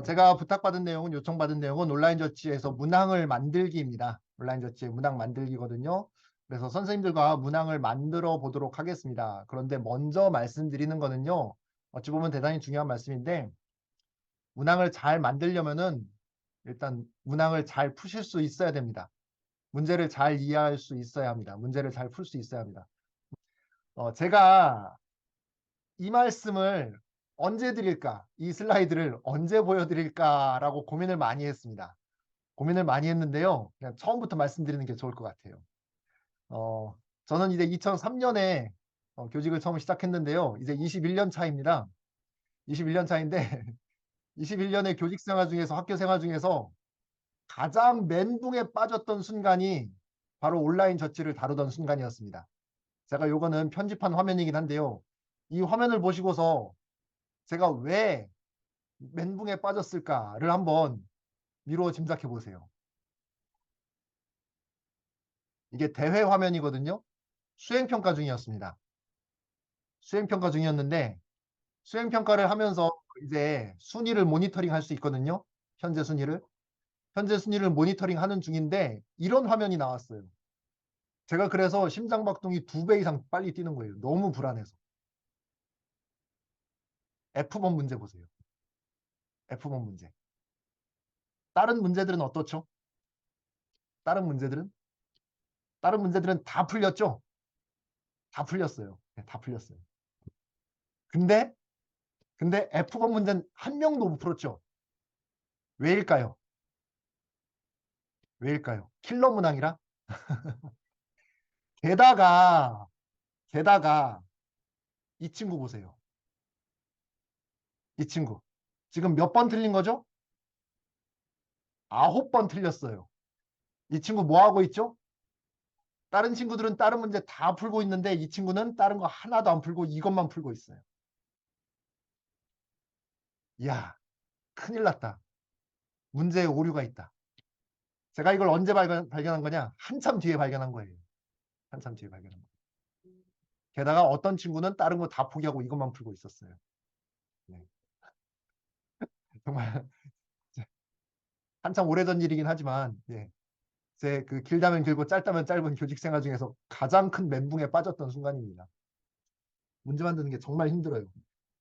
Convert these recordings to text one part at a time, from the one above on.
제가 부탁받은 내용은, 요청받은 내용은 온라인 저치에서 문항을 만들기입니다. 온라인 저치의 문항 만들기거든요. 그래서 선생님들과 문항을 만들어 보도록 하겠습니다. 그런데 먼저 말씀드리는 거는요, 어찌 보면 대단히 중요한 말씀인데, 문항을 잘 만들려면은 일단 문항을 잘 푸실 수 있어야 됩니다. 문제를 잘 이해할 수 있어야 합니다. 문제를 잘 풀 수 있어야 합니다. 제가 이 말씀을 언제 드릴까? 이 슬라이드를 언제 보여드릴까라고 고민을 많이 했습니다. 고민을 많이 했는데요. 그냥 처음부터 말씀드리는 게 좋을 것 같아요. 어, 저는 이제 2003년에 교직을 처음 시작했는데요. 이제 21년 차입니다. 21년 차인데 21년의 교직 생활 중에서, 학교 생활 중에서 가장 멘붕에 빠졌던 순간이 바로 온라인 저치를 다루던 순간이었습니다. 제가 요거는 편집한 화면이긴 한데요. 이 화면을 보시고서 제가 왜 멘붕에 빠졌을까를 한번 미루어 짐작해 보세요. 이게 대회 화면이거든요. 수행평가 중이었습니다. 수행평가 중이었는데 수행평가를 하면서 이제 순위를 모니터링 할 수 있거든요. 현재 순위를. 현재 순위를 모니터링 하는 중인데 이런 화면이 나왔어요. 제가 그래서 심장박동이 2배 이상 빨리 뛰는 거예요. 너무 불안해서. F번 문제 보세요. F번 문제. 다른 문제들은 어떻죠? 다른 문제들은? 다른 문제들은 다 풀렸죠? 다 풀렸어요. 네, 다 풀렸어요. 근데 F번 문제는 한 명도 못 풀었죠. 왜일까요? 왜일까요? 킬러 문항이라? 게다가 이 친구 보세요. 이 친구. 지금 몇 번 틀린 거죠? 9번 틀렸어요. 이 친구 뭐 하고 있죠? 다른 친구들은 다른 문제 다 풀고 있는데 이 친구는 다른 거 하나도 안 풀고 이것만 풀고 있어요. 이야, 큰일 났다. 문제에 오류가 있다. 제가 이걸 언제 발견한 거냐? 한참 뒤에 발견한 거예요. 한참 뒤에 발견한 거예요. 게다가 어떤 친구는 다른 거 다 포기하고 이것만 풀고 있었어요. 네. 정말 한참 오래전 일이긴 하지만, 예. 제 그 길다면 길고 짧다면 짧은 교직 생활 중에서 가장 큰 멘붕에 빠졌던 순간입니다. 문제 만드는 게 정말 힘들어요.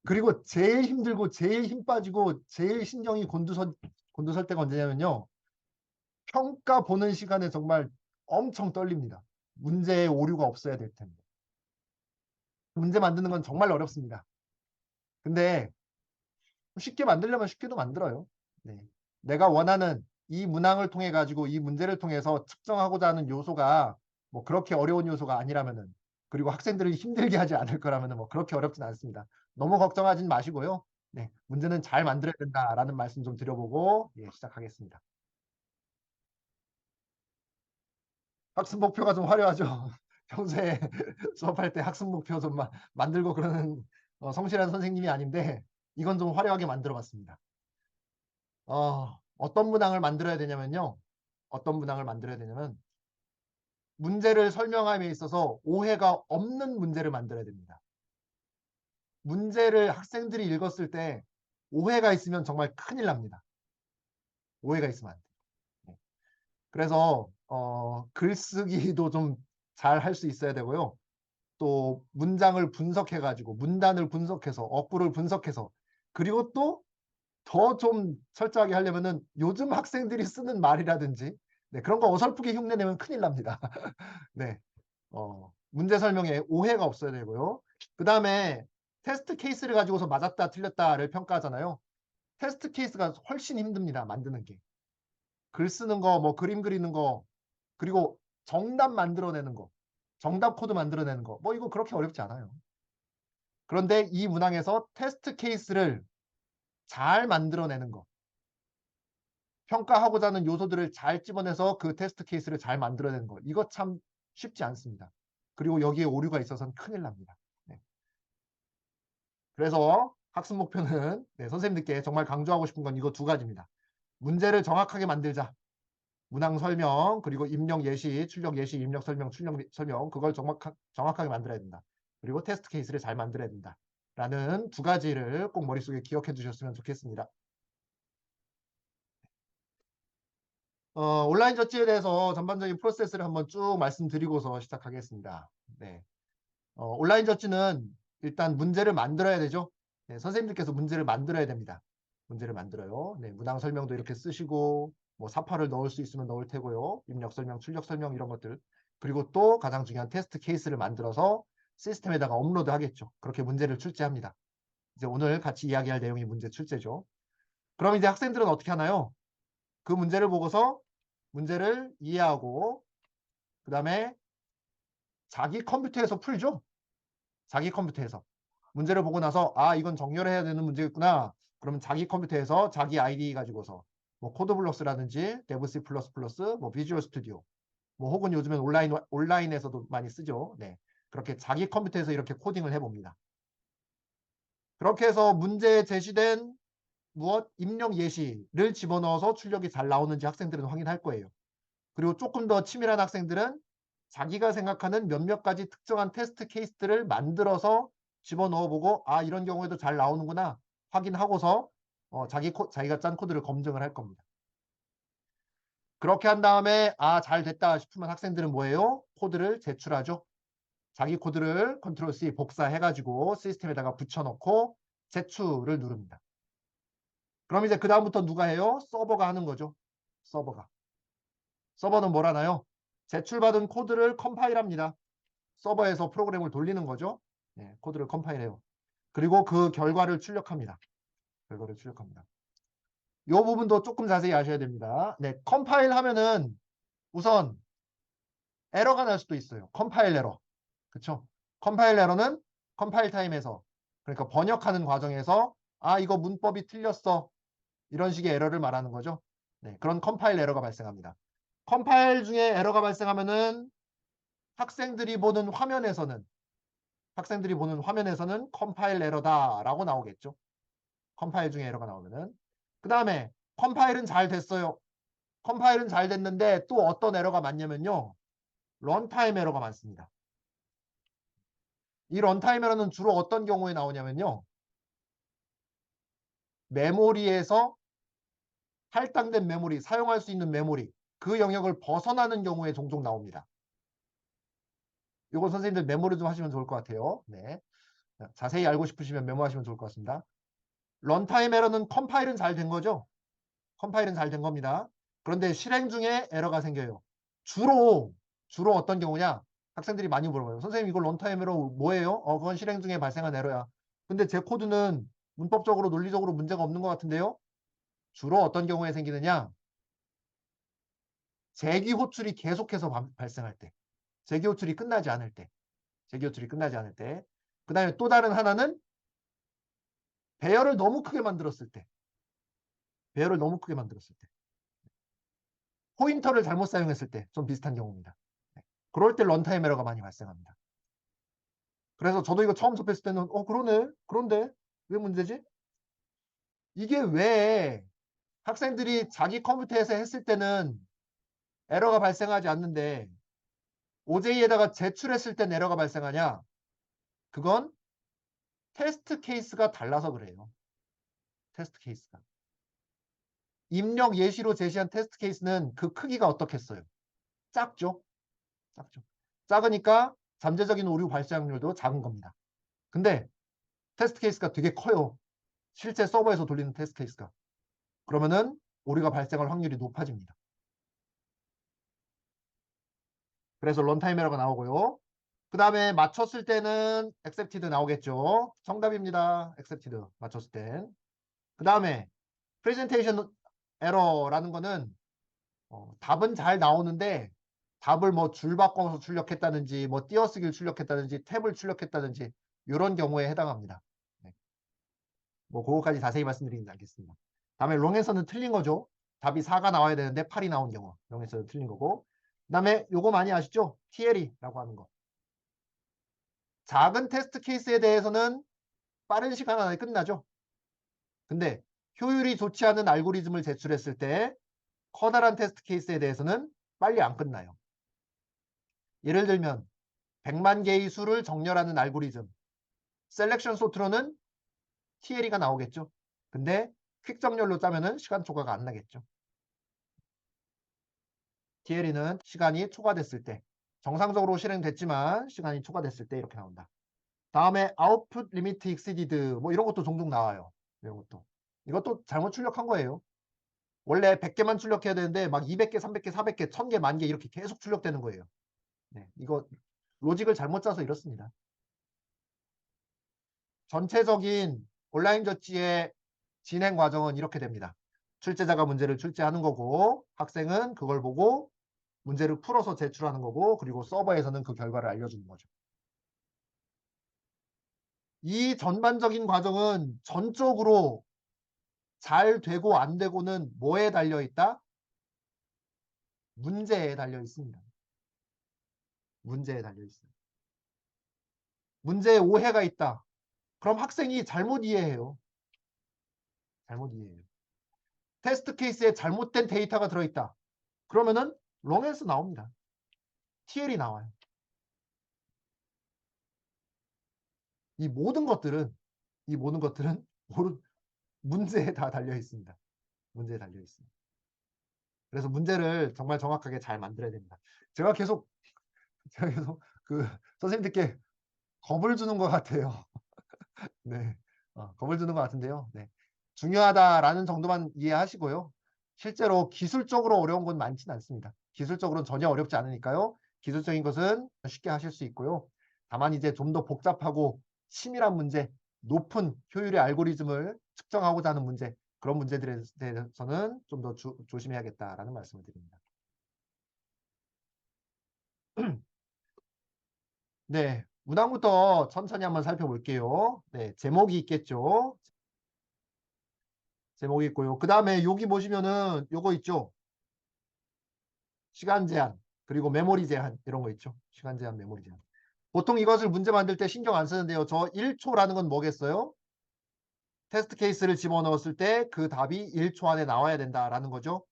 그리고 제일 힘들고 제일 힘 빠지고 제일 신경이 곤두설 때가 언제냐면요. 평가 보는 시간에 정말 엄청 떨립니다. 문제에 오류가 없어야 될 텐데. 문제 만드는 건 정말 어렵습니다. 근데 쉽게 만들려면 쉽게도 만들어요. 네. 내가 원하는 이 문항을 통해 가지고 이 문제를 통해서 측정하고자 하는 요소가 뭐 그렇게 어려운 요소가 아니라면은, 그리고 학생들을 힘들게 하지 않을 거라면은 뭐 그렇게 어렵진 않습니다. 너무 걱정하진 마시고요. 네, 문제는 잘 만들어야 된다라는 말씀 좀 드려보고, 예, 시작하겠습니다. 학습 목표가 좀 화려하죠. 평소에 수업할 때 학습 목표 좀 만들고 그러는 성실한 선생님이 아닌데 이건 좀 화려하게 만들어 봤습니다. 어떤 문항을 만들어야 되냐면요. 어떤 문항을 만들어야 되냐면 문제를 설명함에 있어서 오해가 없는 문제를 만들어야 됩니다. 문제를 학생들이 읽었을 때 오해가 있으면 정말 큰일 납니다. 오해가 있으면 안 돼요. 네. 그래서 글쓰기도 좀 잘 할 수 있어야 되고요. 또 문장을 분석해가지고 문단을 분석해서 어구를 분석해서, 그리고 또 더 좀 철저하게 하려면은 요즘 학생들이 쓰는 말이라든지, 네, 그런 거 어설프게 흉내내면 큰일 납니다. 네, 문제 설명에 오해가 없어야 되고요. 그 다음에 테스트 케이스를 가지고서 맞았다 틀렸다를 평가하잖아요. 테스트 케이스가 훨씬 힘듭니다. 만드는 게. 글 쓰는 거, 뭐 그림 그리는 거, 그리고 정답 만들어내는 거, 정답 코드 만들어내는 거, 뭐 이거 그렇게 어렵지 않아요. 그런데 이 문항에서 테스트 케이스를 잘 만들어내는 거, 평가하고자 하는 요소들을 잘 집어내서 그 테스트 케이스를 잘 만들어내는 거, 이거 참 쉽지 않습니다. 그리고 여기에 오류가 있어서는 큰일 납니다. 네. 그래서 학습 목표는, 네, 선생님들께 정말 강조하고 싶은 건 이거 두 가지입니다. 문제를 정확하게 만들자. 문항 설명, 그리고 입력 예시, 출력 예시, 입력 설명, 출력 설명, 그걸 정확하게 만들어야 된다. 그리고 테스트 케이스를 잘 만들어야 된다. 라는 두 가지를 꼭 머릿속에 기억해 두셨으면 좋겠습니다. 온라인 저지에 대해서 전반적인 프로세스를 한번 쭉 말씀드리고서 시작하겠습니다. 네. 온라인 저지는 일단 문제를 만들어야 되죠. 네, 선생님들께서 문제를 만들어야 됩니다. 문제를 만들어요. 네, 문항 설명도 이렇게 쓰시고 뭐 사파를 넣을 수 있으면 넣을 테고요. 입력 설명, 출력 설명 이런 것들. 그리고 또 가장 중요한 테스트 케이스를 만들어서 시스템에다가 업로드 하겠죠. 그렇게 문제를 출제합니다. 이제 오늘 같이 이야기할 내용이 문제 출제죠. 그럼 이제 학생들은 어떻게 하나요? 그 문제를 보고서 문제를 이해하고 그다음에 자기 컴퓨터에서 풀죠. 자기 컴퓨터에서. 문제를 보고 나서 아 이건 정렬해야 되는 문제겠구나. 그러면 자기 컴퓨터에서 자기 아이디 가지고서 뭐 코드블록스라든지 데브 C++, 뭐 비주얼 스튜디오, 뭐 혹은 요즘엔 온라인에서도 많이 쓰죠. 네, 그렇게 자기 컴퓨터에서 이렇게 코딩을 해봅니다. 그렇게 해서 문제에 제시된 무엇 입력 예시를 집어넣어서 출력이 잘 나오는지 학생들은 확인할 거예요. 그리고 조금 더 치밀한 학생들은 자기가 생각하는 몇몇 가지 특정한 테스트 케이스들을 만들어서 집어넣어보고 아 이런 경우에도 잘 나오는구나 확인하고서 자기가 짠 코드를 검증을 할 겁니다. 그렇게 한 다음에 아 잘 됐다 싶으면 학생들은 뭐예요? 코드를 제출하죠. 자기 코드를 컨트롤 C 복사해가지고 시스템에다가 붙여넣고 제출을 누릅니다. 그럼 이제 그 다음부터 누가 해요? 서버가 하는 거죠. 서버가. 서버는 뭘 하나요? 제출받은 코드를 컴파일합니다. 서버에서 프로그램을 돌리는 거죠. 네, 코드를 컴파일해요. 그리고 그 결과를 출력합니다. 결과를 출력합니다. 이 부분도 조금 자세히 아셔야 됩니다. 네, 컴파일 하면은 우선 에러가 날 수도 있어요. 컴파일 에러. 그쵸? 컴파일 에러는 컴파일 타임에서 그러니까 번역하는 과정에서 아 이거 문법이 틀렸어. 이런 식의 에러를 말하는 거죠. 네, 그런 컴파일 에러가 발생합니다. 컴파일 중에 에러가 발생하면은 학생들이 보는 화면에서는 컴파일 에러다라고 나오겠죠. 컴파일 중에 에러가 나오면은. 그 다음에 컴파일은 잘 됐어요. 컴파일은 잘 됐는데 또 어떤 에러가 많냐면요. 런타임 에러가 많습니다. 이 런타임 에러는 주로 어떤 경우에 나오냐면요. 메모리에서 할당된 메모리, 사용할 수 있는 메모리, 그 영역을 벗어나는 경우에 종종 나옵니다. 이거 선생님들 메모리 좀 하시면 좋을 것 같아요. 네. 자세히 알고 싶으시면 메모하시면 좋을 것 같습니다. 런타임 에러는 컴파일은 잘 된 거죠. 컴파일은 잘 된 겁니다. 그런데 실행 중에 에러가 생겨요. 주로 어떤 경우냐? 학생들이 많이 물어봐요. 선생님 이거 런타임 에러 뭐예요? 그건 실행 중에 발생한 에러야. 근데 제 코드는 문법적으로 논리적으로 문제가 없는 것 같은데요? 주로 어떤 경우에 생기느냐? 재기 호출이 계속해서 발생할 때. 재기 호출이 끝나지 않을 때. 재기 호출이 끝나지 않을 때. 그 다음에 또 다른 하나는 배열을 너무 크게 만들었을 때. 배열을 너무 크게 만들었을 때. 포인터를 잘못 사용했을 때 좀 비슷한 경우입니다. 그럴 때 런타임 에러가 많이 발생합니다. 그래서 저도 이거 처음 접했을 때는 그러네. 그런데 왜 문제지? 이게 왜 학생들이 자기 컴퓨터에서 했을 때는 에러가 발생하지 않는데 OJ에다가 제출했을 땐 에러가 발생하냐? 그건 테스트 케이스가 달라서 그래요. 테스트 케이스가. 입력 예시로 제시한 테스트 케이스는 그 크기가 어떻겠어요? 작죠? 작죠. 작으니까 잠재적인 오류 발생 확률도 작은 겁니다. 근데 테스트 케이스가 되게 커요. 실제 서버에서 돌리는 테스트 케이스가. 그러면은 오류가 발생할 확률이 높아집니다. 그래서 런타임 에러가 나오고요. 그 다음에 맞췄을 때는 accepted 나오겠죠. 정답입니다. accepted 맞췄을 땐. 그 다음에 presentation error라는 거는 답은 잘 나오는데 답을 뭐 줄 바꿔서 출력했다든지 뭐 띄어쓰기를 출력했다든지 탭을 출력했다든지 이런 경우에 해당합니다. 네. 뭐 그거까지 자세히 말씀드리지 않겠습니다. 다음에 롱에서는 틀린 거죠. 답이 4가 나와야 되는데 8이 나온 경우 롱에서는 틀린 거고. 그 다음에 요거 많이 아시죠? TLE라고 하는 거. 작은 테스트 케이스에 대해서는 빠른 시간 안에 끝나죠. 근데 효율이 좋지 않은 알고리즘을 제출했을 때 커다란 테스트 케이스에 대해서는 빨리 안 끝나요. 예를 들면 100만 개의 수를 정렬하는 알고리즘 셀렉션 소트로는 TLE가 나오겠죠. 근데 퀵 정렬로 짜면은 시간 초과가 안 나겠죠. TLE는 시간이 초과됐을 때, 정상적으로 실행됐지만 시간이 초과됐을 때 이렇게 나온다. 다음에 output limit exceeded 뭐 이런 것도 종종 나와요. 이런 것도. 이것도 잘못 출력한 거예요. 원래 100개만 출력해야 되는데 막 200개, 300개, 400개, 1000개, 10,000개 이렇게 계속 출력되는 거예요. 네, 이거 로직을 잘못 짜서 이렇습니다. 전체적인 온라인 저치의 진행 과정은 이렇게 됩니다. 출제자가 문제를 출제하는 거고 학생은 그걸 보고 문제를 풀어서 제출하는 거고 그리고 서버에서는 그 결과를 알려주는 거죠. 이 전반적인 과정은 전적으로 잘 되고 안 되고는 뭐에 달려 있다? 문제에 달려 있습니다. 문제에 달려 있어요. 문제에 오해가 있다. 그럼 학생이 잘못 이해해요. 잘못 이해해요. 테스트 케이스에 잘못된 데이터가 들어있다. 그러면은 롱에서 나옵니다. TL이 나와요. 이 모든 것들은 문제에 다 달려 있습니다. 문제에 달려 있습니다. 그래서 문제를 정말 정확하게 잘 만들어야 됩니다. 제가 계속 그 선생님들께 겁을 주는 것 같아요. 네, 겁을 주는 것 같은데요. 네, 중요하다라는 정도만 이해하시고요. 실제로 기술적으로 어려운 건 많지는 않습니다. 기술적으로는 전혀 어렵지 않으니까요. 기술적인 것은 쉽게 하실 수 있고요. 다만 이제 좀 더 복잡하고 치밀한 문제, 높은 효율의 알고리즘을 측정하고자 하는 문제, 그런 문제들에 대해서는 좀 더 조심해야겠다라는 말씀을 드립니다. 네, 문항부터 천천히 한번 살펴볼게요. 네, 제목이 있겠죠. 제목이 있고요. 그 다음에 여기 보시면은 요거 있죠. 시간 제한, 그리고 메모리 제한 이런 거 있죠. 시간 제한, 메모리 제한. 보통 이것을 문제 만들 때 신경 안 쓰는데요. 저 1초라는 건 뭐겠어요? 테스트 케이스를 집어넣었을 때 그 답이 1초 안에 나와야 된다라는 거죠.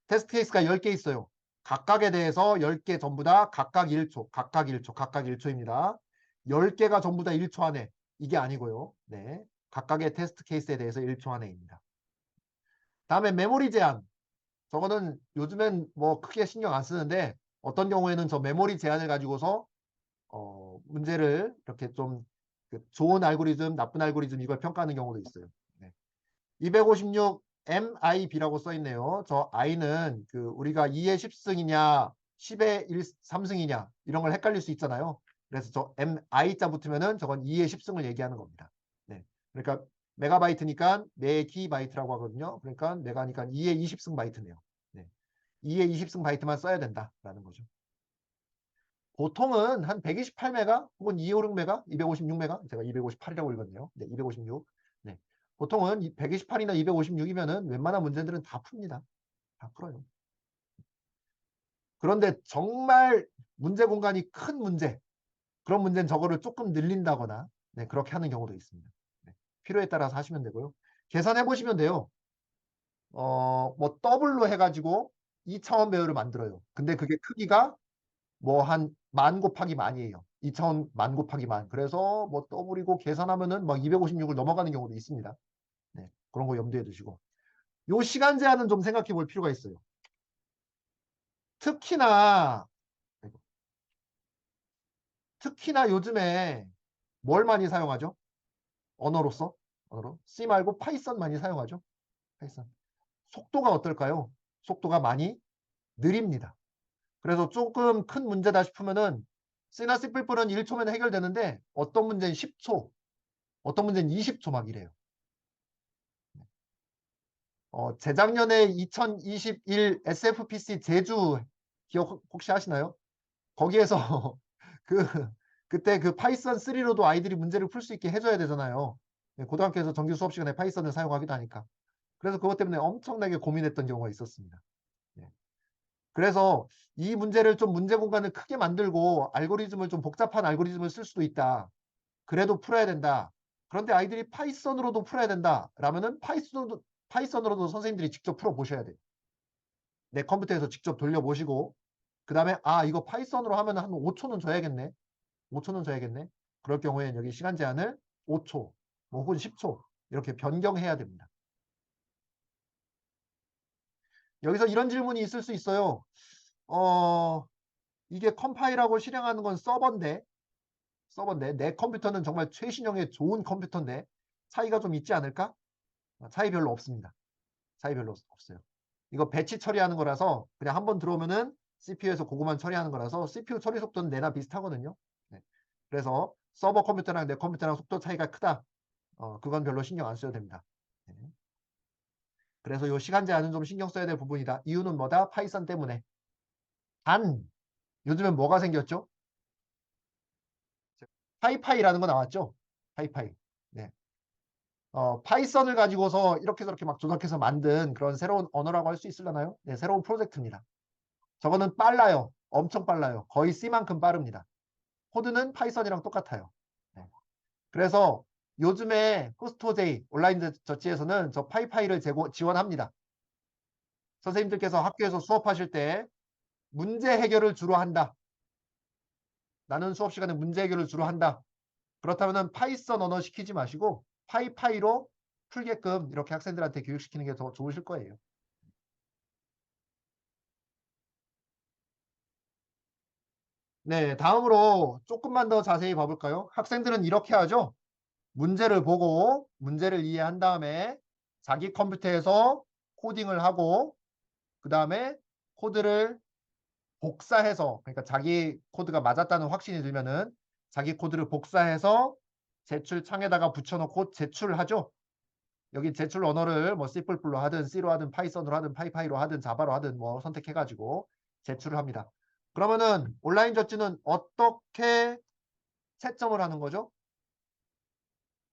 테스트 케이스가 10개 있어요. 각각에 대해서 10개 전부 다 각각 1초, 각각 1초, 각각 1초입니다. 10개가 전부 다 1초 안에. 이게 아니고요. 네, 각각의 테스트 케이스에 대해서 1초 안에입니다. 다음에 메모리 제한. 저거는 요즘엔 뭐 크게 신경 안 쓰는데 어떤 경우에는 저 메모리 제한을 가지고서 문제를 이렇게 좀 좋은 알고리즘, 나쁜 알고리즘 이걸 평가하는 경우도 있어요. 네. 256 MIB라고 써 있네요. 저 I는 그 우리가 2의 10승이냐 10의 3승이냐 이런 걸 헷갈릴 수 있잖아요. 그래서 저 MI자 붙으면은 저건 2의 10승을 얘기하는 겁니다. 네. 그러니까 메가바이트니까 메기바이트라고 하거든요. 그러니까 메가니까 2의 20승 바이트네요. 네. 2의 20승 바이트만 써야 된다라는 거죠. 보통은 한 128메가 혹은 256메가, 256메가, 제가 258이라고 읽었네요. 네, 256. 네. 보통은 128이나 256이면은 웬만한 문제들은 다 풉니다. 다 풀어요. 그런데 정말 문제 공간이 큰 문제, 그런 문제는 저거를 조금 늘린다거나 네, 그렇게 하는 경우도 있습니다. 네, 필요에 따라서 하시면 되고요. 계산해 보시면 돼요. 뭐 더블로 해가지고 2차원 배열을 만들어요. 근데 그게 크기가 뭐 한 만 곱하기 만이에요. 2차원 만 곱하기 만. 그래서 뭐 더블이고 계산하면은 막 256을 넘어가는 경우도 있습니다. 네, 그런 거 염두에 두시고. 요 시간 제한은 좀 생각해 볼 필요가 있어요. 특히나 요즘에 뭘 많이 사용하죠? 언어로서? 언어로? C 말고 파이썬 많이 사용하죠? 파이썬. 속도가 어떨까요? 속도가 많이 느립니다. 그래서 조금 큰 문제다 싶으면은 C나 C++은 1초면 해결되는데 어떤 문제는 10초, 어떤 문제는 20초 막 이래요. 재작년에 2021 SFPC 제주 기억 혹시 하시나요? 거기에서 그 그때 그 파이썬 3로도 아이들이 문제를 풀 수 있게 해줘야 되잖아요. 네, 고등학교에서 정규 수업 시간에 파이썬을 사용하기도 하니까. 그래서 그것 때문에 엄청나게 고민했던 경우가 있었습니다. 네. 그래서 이 문제를 좀 문제 공간을 크게 만들고 알고리즘을 좀 복잡한 알고리즘을 쓸 수도 있다. 그래도 풀어야 된다. 그런데 아이들이 파이썬으로도 풀어야 된다. 라면은 파이썬으로도 선생님들이 직접 풀어보셔야 돼요. 내 컴퓨터에서 직접 돌려보시고 그 다음에 이거 파이썬으로 하면 한 5초는 줘야겠네. 5초는 줘야겠네. 그럴 경우에는 여기 시간 제한을 5초 뭐 혹은 10초 이렇게 변경해야 됩니다. 여기서 이런 질문이 있을 수 있어요. 이게 컴파일하고 실행하는 건 서버인데 내 컴퓨터는 정말 최신형의 좋은 컴퓨터인데 차이가 좀 있지 않을까? 차이 별로 없습니다. 차이 별로 없어요. 이거 배치 처리하는 거라서 그냥 한번 들어오면은 CPU에서 그거만 처리하는 거라서 CPU 처리 속도는 내나 비슷하거든요. 네. 그래서 서버 컴퓨터랑 내 컴퓨터랑 속도 차이가 크다. 그건 별로 신경 안 써도 됩니다. 네. 그래서 요 시간 제한은 좀 신경 써야 될 부분이다. 이유는 뭐다? 파이썬 때문에. 단 요즘엔 뭐가 생겼죠? 파이파이라는 거 나왔죠? 파이파이. 네. 파이썬을 가지고서 이렇게 저렇게 막 조작해서 만든 그런 새로운 언어라고 할 수 있으려나요? 네, 새로운 프로젝트입니다. 저거는 빨라요. 엄청 빨라요. 거의 C만큼 빠릅니다. 코드는 파이썬이랑 똑같아요. 네. 그래서 요즘에 호스토제이 온라인 저치에서는 저 파이파이를 지원합니다. 선생님들께서 학교에서 수업하실 때 문제 해결을 주로 한다. 나는 수업 시간에 문제 해결을 주로 한다. 그렇다면 파이썬 언어 시키지 마시고 파이파이로 풀게끔 이렇게 학생들한테 교육시키는 게 더 좋으실 거예요. 네, 다음으로 조금만 더 자세히 봐볼까요? 학생들은 이렇게 하죠. 문제를 보고 문제를 이해한 다음에 자기 컴퓨터에서 코딩을 하고 그 다음에 코드를 복사해서 그러니까 자기 코드가 맞았다는 확신이 들면은 자기 코드를 복사해서 제출 창에다가 붙여놓고 제출을 하죠. 여기 제출 언어를 뭐 C++로 하든 C로 하든 파이썬으로 하든 파이파이로 하든 자바로 하든 뭐 선택해가지고 제출을 합니다. 그러면은 온라인 저지는 어떻게 채점을 하는 거죠?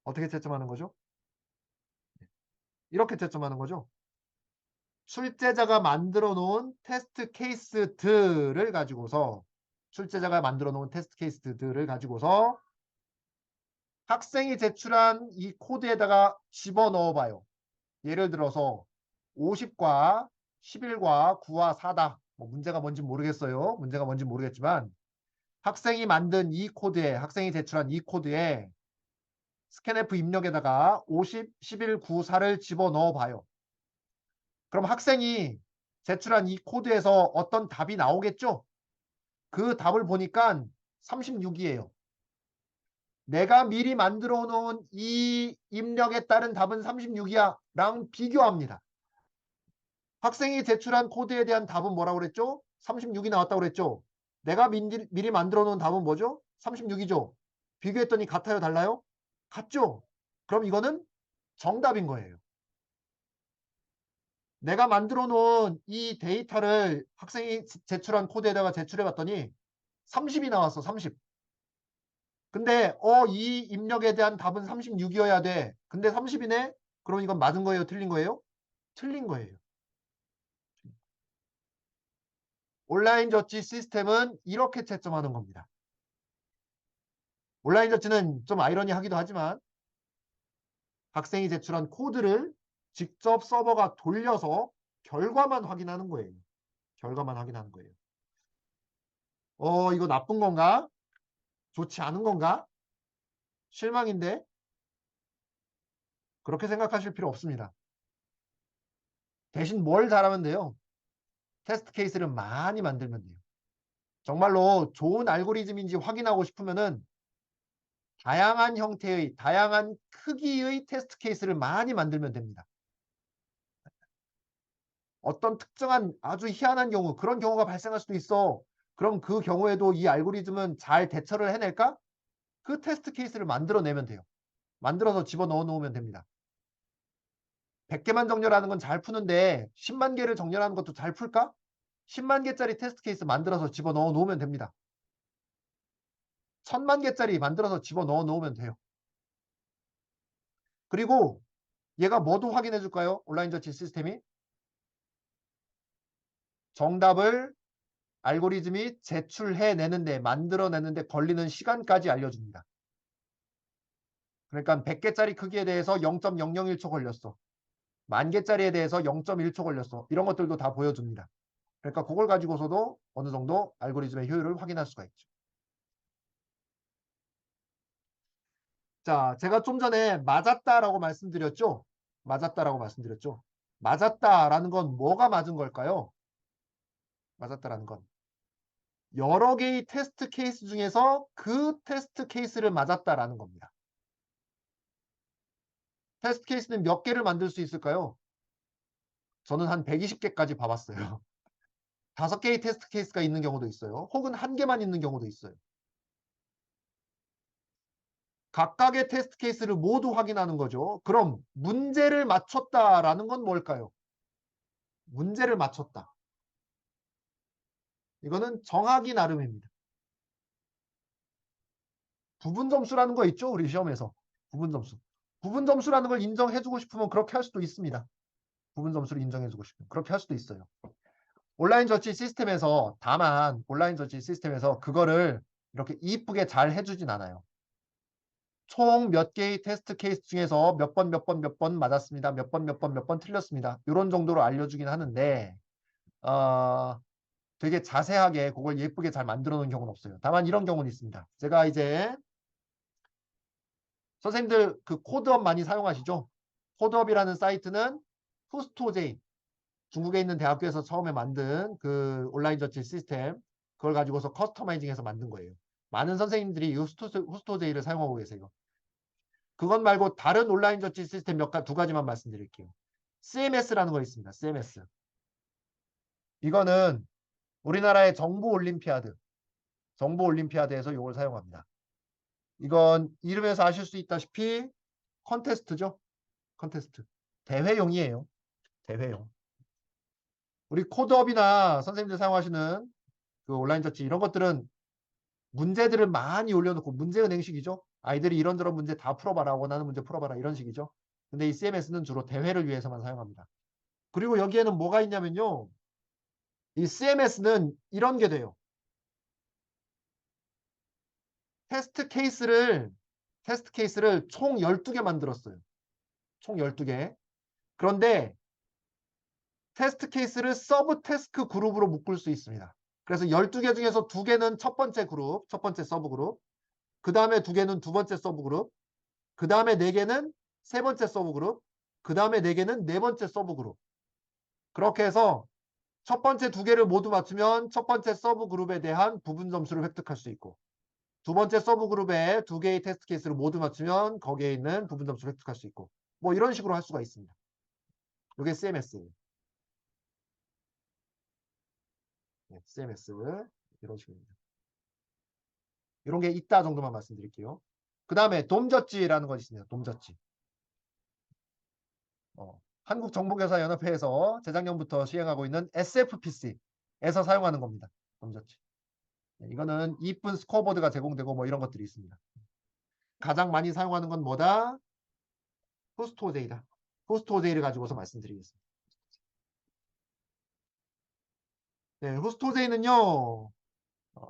어떻게 채점하는 거죠? 이렇게 채점하는 거죠. 출제자가 만들어 놓은 테스트 케이스들을 가지고서 출제자가 만들어 놓은 테스트 케이스들을 가지고서 학생이 제출한 이 코드에다가 집어넣어 봐요. 예를 들어서 50과 11과 9와 4다. 뭐 문제가 뭔지 모르겠어요. 문제가 뭔지 모르겠지만 학생이 만든 이 코드에 학생이 제출한 이 코드에 스캔F 입력에다가 50, 11, 9, 4를 집어넣어 봐요. 그럼 학생이 제출한 이 코드에서 어떤 답이 나오겠죠? 그 답을 보니까 36이에요. 내가 미리 만들어 놓은 이 입력에 따른 답은 36이야 랑 비교합니다. 학생이 제출한 코드에 대한 답은 뭐라고 그랬죠? 36이 나왔다고 그랬죠? 내가 미리 만들어 놓은 답은 뭐죠? 36이죠? 비교했더니 같아요? 달라요? 같죠? 그럼 이거는 정답인 거예요. 내가 만들어 놓은 이 데이터를 학생이 제출한 코드에다가 제출해 봤더니 30이 나왔어. 30. 근데 이 입력에 대한 답은 36이어야 돼. 근데 30이네? 그럼 이건 맞은 거예요? 틀린 거예요? 틀린 거예요. 온라인 저치 시스템은 이렇게 채점하는 겁니다. 온라인 저치는 좀 아이러니하기도 하지만 학생이 제출한 코드를 직접 서버가 돌려서 결과만 확인하는 거예요. 결과만 확인하는 거예요. 이거 나쁜 건가? 좋지 않은 건가? 실망인데? 그렇게 생각하실 필요 없습니다. 대신 뭘 잘하면 돼요? 테스트 케이스를 많이 만들면 돼요. 정말로 좋은 알고리즘인지 확인하고 싶으면은 다양한 형태의, 다양한 크기의 테스트 케이스를 많이 만들면 됩니다. 어떤 특정한 아주 희한한 경우, 그런 경우가 발생할 수도 있어. 그럼 그 경우에도 이 알고리즘은 잘 대처를 해낼까? 그 테스트 케이스를 만들어내면 돼요. 만들어서 집어넣어 놓으면 됩니다. 100개만 정렬하는 건 잘 푸는데 10만 개를 정렬하는 것도 잘 풀까? 10만 개짜리 테스트 케이스 만들어서 집어넣어 놓으면 됩니다. 1000만 개짜리 만들어서 집어넣어 놓으면 돼요. 그리고 얘가 뭐도 확인해 줄까요? 온라인 저치 시스템이? 정답을 알고리즘이 제출해내는데 만들어내는데 걸리는 시간까지 알려줍니다. 그러니까 100개짜리 크기에 대해서 0.001초 걸렸어. 10,000개짜리에 대해서 0.1초 걸렸어. 이런 것들도 다 보여줍니다. 그러니까 그걸 가지고서도 어느 정도 알고리즘의 효율을 확인할 수가 있죠. 자, 제가 좀 전에 맞았다라고 말씀드렸죠? 맞았다라고 말씀드렸죠? 맞았다라는 건 뭐가 맞은 걸까요? 맞았다라는 건 여러 개의 테스트 케이스 중에서 그 테스트 케이스를 맞았다라는 겁니다. 테스트 케이스는 몇 개를 만들 수 있을까요? 저는 한 120개까지 봐봤어요. 5개의 테스트 케이스가 있는 경우도 있어요. 혹은 1개만 있는 경우도 있어요. 각각의 테스트 케이스를 모두 확인하는 거죠. 그럼 문제를 맞췄다라는 건 뭘까요? 문제를 맞췄다. 이거는 정하기 나름입니다. 부분 점수라는 거 있죠? 우리 시험에서. 부분 점수. 부분 점수라는 걸 인정해주고 싶으면 그렇게 할 수도 있습니다. 부분 점수를 인정해주고 싶으면 그렇게 할 수도 있어요. 온라인 저치 시스템에서 다만 온라인 저치 시스템에서 그거를 이렇게 이쁘게 잘 해주진 않아요. 총 몇 개의 테스트 케이스 중에서 몇 번 몇 번 맞았습니다. 몇 번 몇 번 틀렸습니다. 이런 정도로 알려주긴 하는데 되게 자세하게 그걸 예쁘게 잘 만들어 놓은 경우는 없어요. 다만 이런 경우는 있습니다. 제가 이제 선생님들 그 코드업 많이 사용하시죠? 코드업이라는 사이트는 후스토제이 중국에 있는 대학교에서 처음에 만든 그 온라인 저치 시스템 그걸 가지고서 커스터마이징해서 만든 거예요. 많은 선생님들이 이 후스토제이를 사용하고 계세요. 그것 말고 다른 온라인 저치 시스템 두 가지만 말씀드릴게요. CMS라는 거 있습니다. CMS. 이거는 우리나라의 정보올림피아드에서 이걸 사용합니다. 이건 이름에서 아실 수 있다시피 컨테스트죠. 컨테스트. 대회용이에요. 대회용. 우리 코드업이나 선생님들 사용하시는 그 온라인 저치 이런 것들은 문제들을 많이 올려놓고 문제은행식이죠. 아이들이 이런저런 문제 다 풀어봐라. 원하는 문제 풀어봐라. 이런 식이죠. 근데 이 CMS는 주로 대회를 위해서만 사용합니다. 그리고 여기에는 뭐가 있냐면요. 이 CMS는 이런 게 돼요. 테스트 케이스를 총 12개 만들었어요. 총 12개. 그런데 테스트 케이스를 서브 태스크 그룹으로 묶을 수 있습니다. 그래서 12개 중에서 2개는 첫 번째 그룹, 첫 번째 서브 그룹. 그 다음에 2개는 두 번째 서브 그룹. 그 다음에 4개는 세 번째 서브 그룹. 그 다음에 4개는 네 번째 서브 그룹. 그렇게 해서 첫 번째 2개를 모두 맞추면 첫 번째 서브 그룹에 대한 부분 점수를 획득할 수 있고 두 번째 서브 그룹에 2개의 테스트 케이스를 모두 맞추면 거기에 있는 부분 점수를 획득할 수 있고 뭐 이런 식으로 할 수가 있습니다. 이게 CMS예요. 네, CMS 이런 식입니다. 이런 게 있다 정도만 말씀드릴게요. 그 다음에 돔저지라는 것이 있습니다. 돔저지. 한국정보교사연합회에서 재작년부터 시행하고 있는 SFPC에서 사용하는 겁니다. 돔저지. 네, 이거는 이쁜 스코어보드가 제공되고 뭐 이런 것들이 있습니다. 가장 많이 사용하는 건 뭐다? 후스토제이다. 후스토제이를 가지고서 말씀드리겠습니다. 네, 후스토제이는요.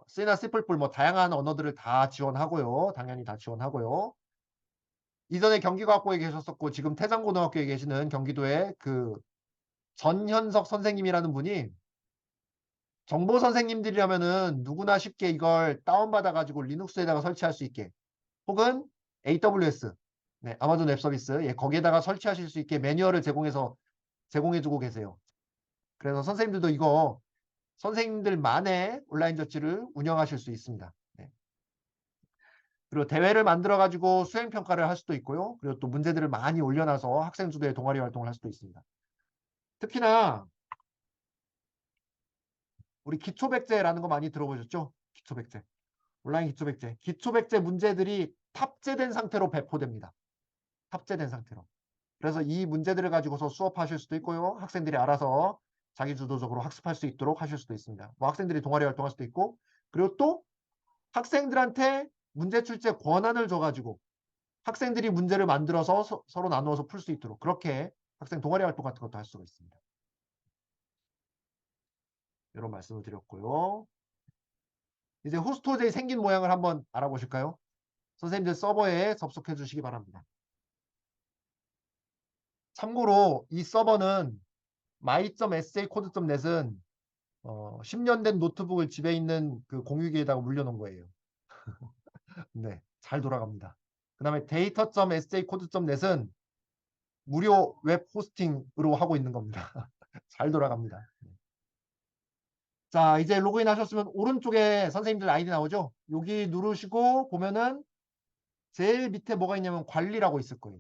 C나 C++ 뭐 다양한 언어들을 다 지원하고요. 당연히 다 지원하고요. 이전에 경기과학고에 계셨었고 지금 태장고등학교에 계시는 경기도의 그 전현석 선생님이라는 분이 정보 선생님들이라면은 누구나 쉽게 이걸 다운받아 가지고 리눅스에다가 설치할 수 있게 혹은 AWS 네, 아마존 웹 서비스 예, 거기에다가 설치하실 수 있게 매뉴얼을 제공해주고 계세요. 그래서 선생님들도 이거 선생님들만의 온라인 저치를 운영하실 수 있습니다. 네. 그리고 대회를 만들어 가지고 수행 평가를 할 수도 있고요. 그리고 또 문제들을 많이 올려놔서 학생 주도의 동아리 활동을 할 수도 있습니다. 특히나 우리 기초백제라는 거 많이 들어보셨죠? 기초백제. 온라인 기초백제. 기초백제 문제들이 탑재된 상태로 배포됩니다. 탑재된 상태로. 그래서 이 문제들을 가지고서 수업하실 수도 있고요. 학생들이 알아서 자기주도적으로 학습할 수 있도록 하실 수도 있습니다. 뭐 학생들이 동아리 활동할 수도 있고 그리고 또 학생들한테 문제 출제 권한을 줘가지고 학생들이 문제를 만들어서 서로 나누어서 풀 수 있도록 그렇게 학생 동아리 활동 같은 것도 할 수가 있습니다. 이런 말씀을 드렸고요. 이제 호스토제이 생긴 모양을 한번 알아보실까요? 선생님들 서버에 접속해 주시기 바랍니다. 참고로 이 서버는 my.saCode.net은 10년 된 노트북을 집에 있는 그 공유기에다가 물려놓은 거예요. 네, 잘 돌아갑니다. 그 다음에 data.saCode.net은 무료 웹 호스팅으로 하고 있는 겁니다. 잘 돌아갑니다. 자, 이제 로그인 하셨으면 오른쪽에 선생님들 아이디 나오죠? 여기 누르시고 보면은 제일 밑에 뭐가 있냐면 관리라고 있을 거예요.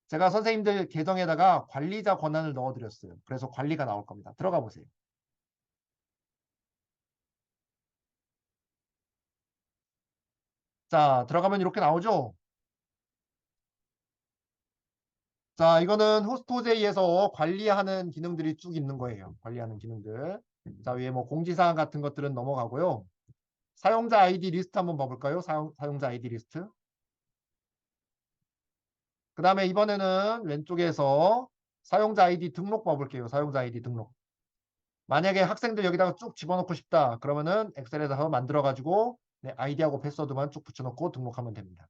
제가 선생님들 계정에다가 관리자 권한을 넣어드렸어요. 그래서 관리가 나올 겁니다. 들어가 보세요. 자, 들어가면 이렇게 나오죠? 자, 이거는 호스트.j에서 관리하는 기능들이 쭉 있는 거예요. 관리하는 기능들. 자, 위에 뭐 공지사항 같은 것들은 넘어가고요. 사용자 아이디 리스트 한번 봐볼까요? 사용자 아이디 리스트. 그 다음에 이번에는 왼쪽에서 사용자 아이디 등록 봐볼게요. 사용자 아이디 등록. 만약에 학생들 여기다가 쭉 집어넣고 싶다. 그러면은 엑셀에서 만들어가지고 네, 아이디하고 패스워드만 쭉 붙여넣고 등록하면 됩니다.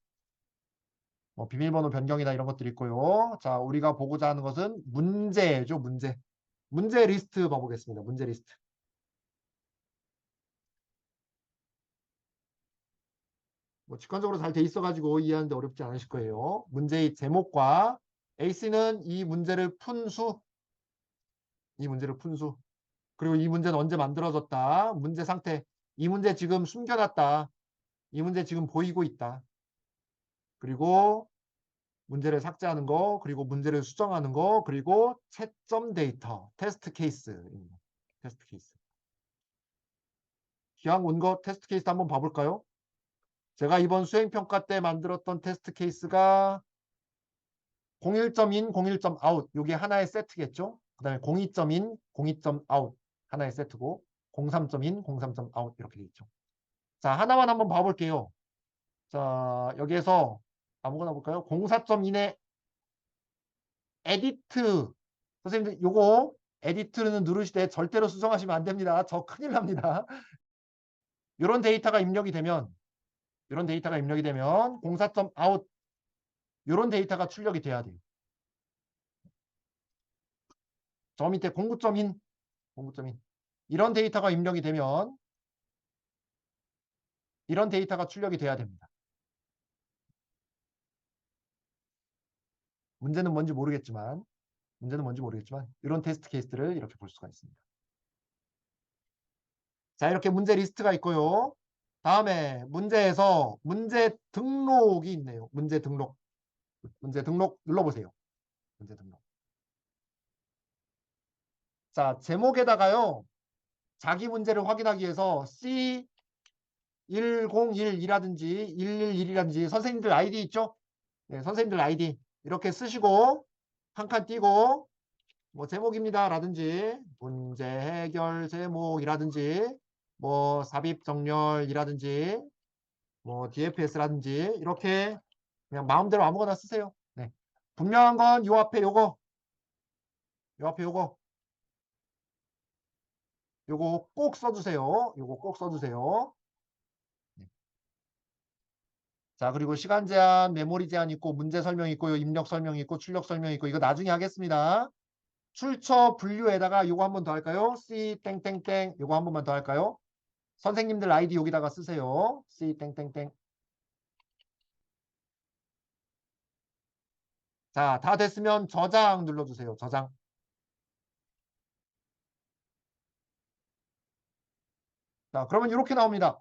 뭐 비밀번호 변경이나 이런 것들이 있고요. 자, 우리가 보고자 하는 것은 문제죠. 문제. 문제 리스트 봐보겠습니다. 문제 리스트. 뭐 직관적으로 잘 돼 있어가지고 이해하는데 어렵지 않으실 거예요. 문제의 제목과 A씨는 이 문제를 푼 수, 이 문제를 푼 수, 그리고 이 문제는 언제 만들어졌다, 문제 상태, 이 문제 지금 숨겨놨다, 이 문제 지금 보이고 있다. 그리고 문제를 삭제하는 거, 그리고 문제를 수정하는 거, 그리고 채점 데이터, 테스트 케이스입니다. 테스트 케이스. 기왕 온 거 테스트 케이스 한번 봐볼까요? 제가 이번 수행평가 때 만들었던 테스트 케이스가 01.in, 01.out 요게 하나의 세트겠죠. 그 다음에 02.in, 02.out 하나의 세트고 03.in, 03.out 이렇게 돼 있죠. 자, 하나만 한번 봐볼게요. 자, 여기에서 아무거나 볼까요? 04.in의 에디트. 선생님들 요거 에디트는 누르실 때 절대로 수정하시면 안 됩니다. 저 큰일 납니다. 이런 데이터가 입력이 되면 이런 데이터가 입력이 되면 04.out 이런 데이터가 출력이 돼야 돼요. 저 밑에 09.in, 09.in 이런 데이터가 입력이 되면 이런 데이터가 출력이 돼야 됩니다. 문제는 뭔지 모르겠지만 이런 테스트 케이스를 이렇게 볼 수가 있습니다. 자, 이렇게 문제 리스트가 있고요. 다음에 문제에서 문제 등록이 있네요. 문제 등록. 문제 등록 눌러보세요. 문제 등록. 자, 제목에다가요. 자기 문제를 확인하기 위해서 C101이라든지 111이라든지 선생님들 아이디 있죠? 네, 선생님들 아이디 이렇게 쓰시고 한 칸 띄고 뭐 제목입니다 라든지 문제 해결 제목이라든지 뭐 삽입 정렬이라든지 뭐 DFS라든지 이렇게 그냥 마음대로 아무거나 쓰세요. 네. 분명한 건 요 앞에 요거 요 앞에 요거 꼭 써주세요. 요거 꼭 써주세요. 네. 자, 그리고 시간 제한, 메모리 제한 있고 문제 설명 있고 입력 설명 있고 출력 설명 있고 이거 나중에 하겠습니다. 출처 분류에다가 요거 한 번 더 할까요? C 땡땡땡 요거 한 번만 더 할까요? 선생님들 아이디 여기다가 쓰세요. C 땡땡땡. 자, 다 됐으면 저장 눌러주세요. 저장. 자, 그러면 이렇게 나옵니다.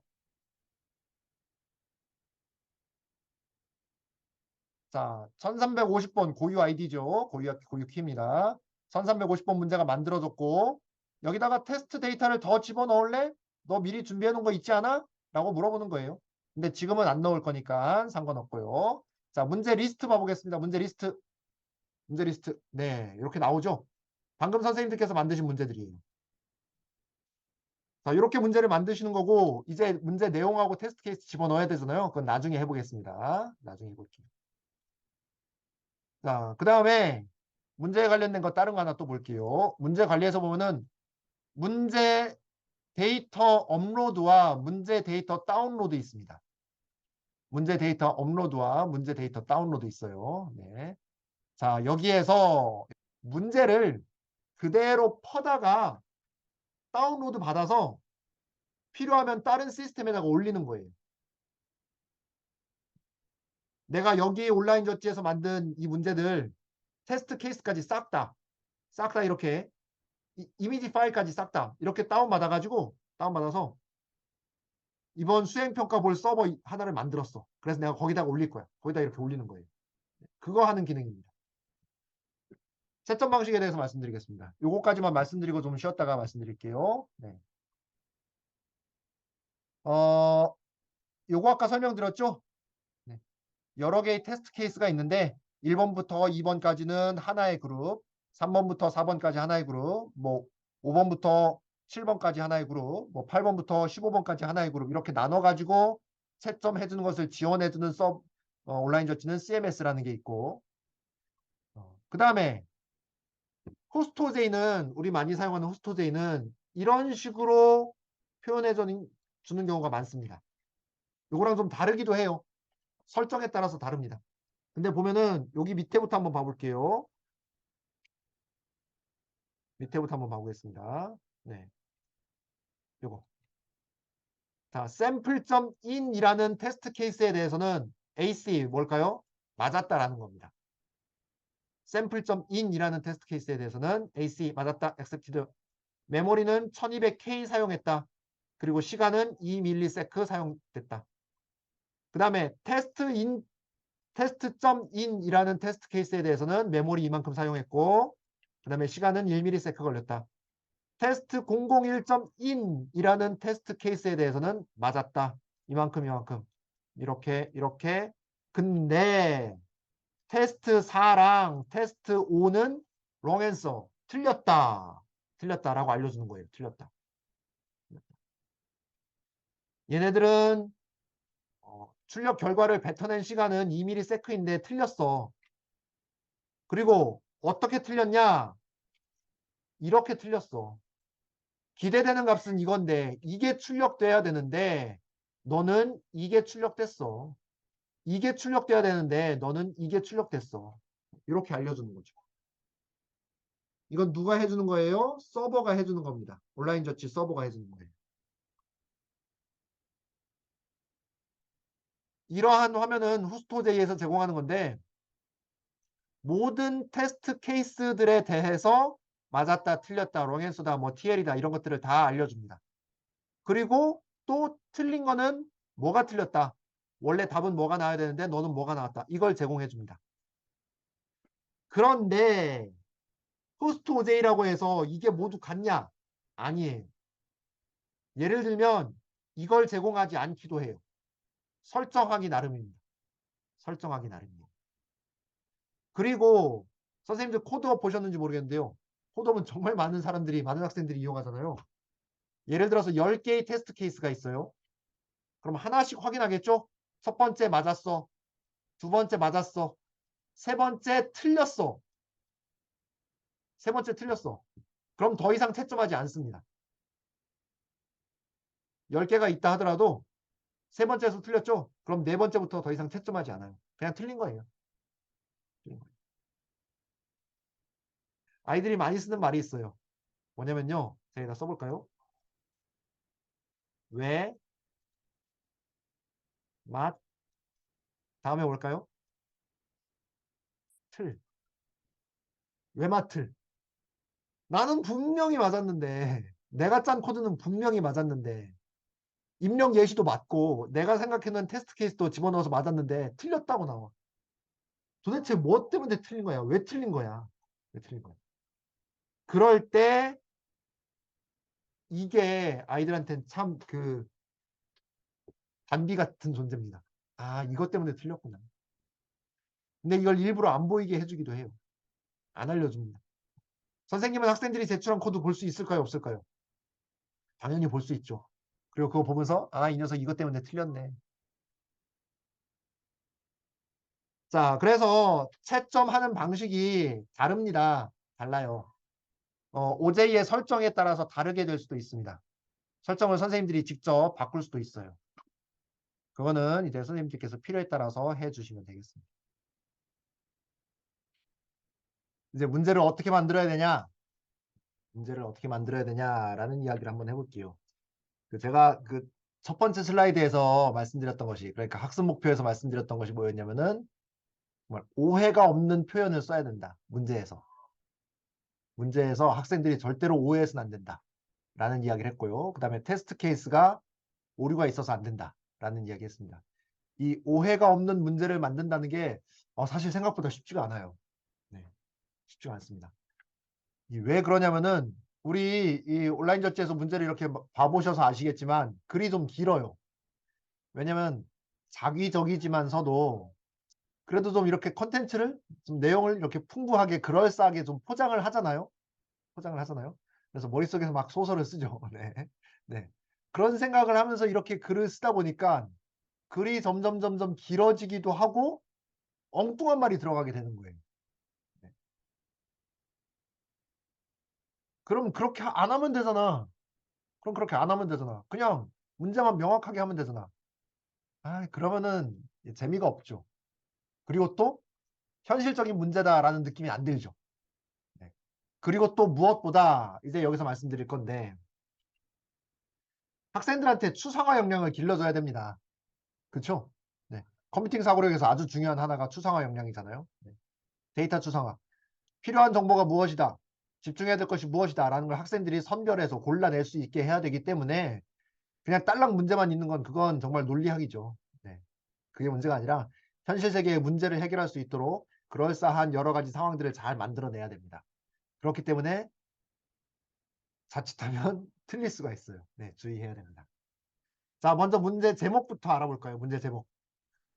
자, 1350번 고유 아이디죠. 고유 키입니다. 1350번 문제가 만들어졌고 여기다가 테스트 데이터를 더 집어넣을래? 너 미리 준비해 놓은 거 있지 않아? 라고 물어보는 거예요. 근데 지금은 안 넣을 거니까 상관없고요. 자, 문제 리스트 봐보겠습니다. 문제 리스트. 문제 리스트. 네, 이렇게 나오죠. 방금 선생님들께서 만드신 문제들이에요. 자, 이렇게 문제를 만드시는 거고 이제 문제 내용하고 테스트 케이스 집어넣어야 되잖아요. 그건 나중에 해보겠습니다. 나중에 해볼게요. 자, 그 다음에 문제에 관련된 거 다른 거 하나 또 볼게요. 문제 관리에서 보면은 문제 데이터 업로드와 문제 데이터 다운로드 있습니다. 문제 데이터 업로드와 문제 데이터 다운로드 있어요. 네. 자, 여기에서 문제를 그대로 퍼다가 다운로드 받아서 필요하면 다른 시스템에다가 올리는 거예요. 내가 여기 온라인 저지에서 만든 이 문제들 테스트 케이스까지 싹 다 이렇게 이미지 파일까지 싹 다 이렇게 다운받아가지고 다운받아서 이번 수행평가 볼 서버 하나를 만들었어. 그래서 내가 거기다가 올릴 거야. 거기다 이렇게 올리는 거예요. 그거 하는 기능입니다. 채점 방식에 대해서 말씀드리겠습니다. 요거까지만 말씀드리고 좀 쉬었다가 말씀드릴게요. 네. 요거 아까 설명드렸죠? 네. 여러 개의 테스트 케이스가 있는데 1번부터 2번까지는 하나의 그룹, 3번부터 4번까지 하나의 그룹, 뭐 5번부터 7번까지 하나의 그룹, 뭐 8번부터 15번까지 하나의 그룹 이렇게 나눠가지고 채점해주는 것을 지원해주는 온라인 저치는 CMS라는 게 있고 그 다음에 호스토제이는 우리 많이 사용하는 호스토제이는 이런 식으로 표현해 주는 경우가 많습니다. 요거랑 좀 다르기도 해요. 설정에 따라서 다릅니다. 근데 보면은 여기 밑에부터 한번 봐볼게요. 밑에부터 한번 봐보겠습니다. 네. 요거. 자, sample.in이라는 테스트 케이스에 대해서는 AC 뭘까요? 맞았다라는 겁니다. sample.in이라는 테스트 케이스에 대해서는 AC 맞았다, accepted. 메모리는 1200K 사용했다. 그리고 시간은 2ms 사용됐다. 그 다음에 test.in이라는 테스트 케이스에 대해서는 메모리 이만큼 사용했고 그 다음에 시간은 1ms 걸렸다. 테스트 001.in이라는 테스트 케이스에 대해서는 맞았다. 이만큼 이렇게 근데 테스트 4랑 테스트 5는 wrong answer 틀렸다라고 알려주는 거예요. 틀렸다. 얘네들은 출력 결과를 뱉어낸 시간은 2ms인데 틀렸어. 그리고 어떻게 틀렸냐? 이렇게 틀렸어. 기대되는 값은 이건데 이게 출력돼야 되는데 너는 이게 출력됐어. 이게 출력돼야 되는데 너는 이게 출력됐어. 이렇게 알려주는 거죠. 이건 누가 해주는 거예요? 서버가 해주는 겁니다. 온라인 저치 서버가 해주는 거예요. 이러한 화면은 후스토제이에서 제공하는 건데 모든 테스트 케이스들에 대해서 맞았다, 틀렸다, 롱앤소다, 뭐 TL이다 이런 것들을 다 알려줍니다. 그리고 또 틀린 거는 뭐가 틀렸다. 원래 답은 뭐가 나와야 되는데 너는 뭐가 나왔다. 이걸 제공해 줍니다. 그런데 호스트 OJ라고 해서 이게 모두 같냐? 아니에요. 예를 들면 이걸 제공하지 않기도 해요. 설정하기 나름입니다. 설정하기 나름이에요. 그리고 선생님들 코드업 보셨는지 모르겠는데요. 코드업은 정말 많은 사람들이, 많은 학생들이 이용하잖아요. 예를 들어서 10개의 테스트 케이스가 있어요. 그럼 하나씩 확인하겠죠? 첫 번째 맞았어. 두 번째 맞았어. 세 번째 틀렸어. 세 번째 틀렸어. 그럼 더 이상 채점하지 않습니다. 10개가 있다 하더라도 세 번째에서 틀렸죠? 그럼 네 번째부터 더 이상 채점하지 않아요. 그냥 틀린 거예요. 틀린 거예요. 아이들이 많이 쓰는 말이 있어요. 뭐냐면요. 제가 여기다 써볼까요? 왜, 맛, 다음에 뭘까요? 틀. 왜 맛틀? 나는 분명히 맞았는데 내가 짠 코드는 분명히 맞았는데 입력 예시도 맞고 내가 생각해놓은 테스트 케이스도 집어넣어서 맞았는데 틀렸다고 나와. 도대체 뭐 때문에 틀린 거야? 왜 틀린 거야? 왜 틀린 거야? 그럴 때 이게 아이들한테는 참 그 단비 같은 존재입니다. 아, 이것 때문에 틀렸구나. 근데 이걸 일부러 안 보이게 해주기도 해요. 안 알려줍니다. 선생님은 학생들이 제출한 코드 볼 수 있을까요? 없을까요? 당연히 볼 수 있죠. 그리고 그거 보면서 아, 이 녀석 이것 때문에 틀렸네. 자, 그래서 채점하는 방식이 다릅니다. 달라요. OJ의 설정에 따라서 다르게 될 수도 있습니다. 설정을 선생님들이 직접 바꿀 수도 있어요. 그거는 이제 선생님들께서 필요에 따라서 해주시면 되겠습니다. 이제 문제를 어떻게 만들어야 되냐? 문제를 어떻게 만들어야 되냐라는 이야기를 한번 해볼게요. 제가 그 첫 번째 슬라이드에서 말씀드렸던 것이, 그러니까 학습 목표에서 말씀드렸던 것이 뭐였냐면은 정말 오해가 없는 표현을 써야 된다. 문제에서. 문제에서 학생들이 절대로 오해해서는 안 된다라는 이야기를 했고요. 그 다음에 테스트 케이스가 오류가 있어서 안 된다라는 이야기 했습니다. 이 오해가 없는 문제를 만든다는 게 사실 생각보다 쉽지가 않아요. 네, 쉽지가 않습니다. 왜 그러냐면은 우리 이 온라인 절제에서 문제를 이렇게 봐보셔서 아시겠지만 글이 좀 길어요. 왜냐면 자기적이지만서도 그래도 좀 이렇게 컨텐츠를 좀 내용을 이렇게 풍부하게 그럴싸하게 좀 포장을 하잖아요. 포장을 하잖아요. 그래서 머릿속에서 막 소설을 쓰죠. 네. 네. 그런 생각을 하면서 이렇게 글을 쓰다 보니까 글이 점점 길어지기도 하고 엉뚱한 말이 들어가게 되는 거예요. 네. 그럼 그렇게 안 하면 되잖아. 그럼 그렇게 안 하면 되잖아. 그냥 문제만 명확하게 하면 되잖아. 그러면은 재미가 없죠. 그리고 또 현실적인 문제다라는 느낌이 안 들죠. 네. 그리고 또 무엇보다 이제 여기서 말씀드릴 건데 학생들한테 추상화 역량을 길러줘야 됩니다. 그쵸? 네. 컴퓨팅 사고력에서 아주 중요한 하나가 추상화 역량이잖아요. 네. 데이터 추상화. 필요한 정보가 무엇이다. 집중해야 될 것이 무엇이다. 라는 걸 학생들이 선별해서 골라낼 수 있게 해야 되기 때문에 그냥 딸랑 문제만 있는 건 그건 정말 논리학이죠. 네. 그게 문제가 아니라 현실 세계의 문제를 해결할 수 있도록 그럴싸한 여러 가지 상황들을 잘 만들어내야 됩니다. 그렇기 때문에 자칫하면 틀릴 수가 있어요. 네, 주의해야 됩니다. 자, 먼저 문제 제목부터 알아볼까요? 문제 제목.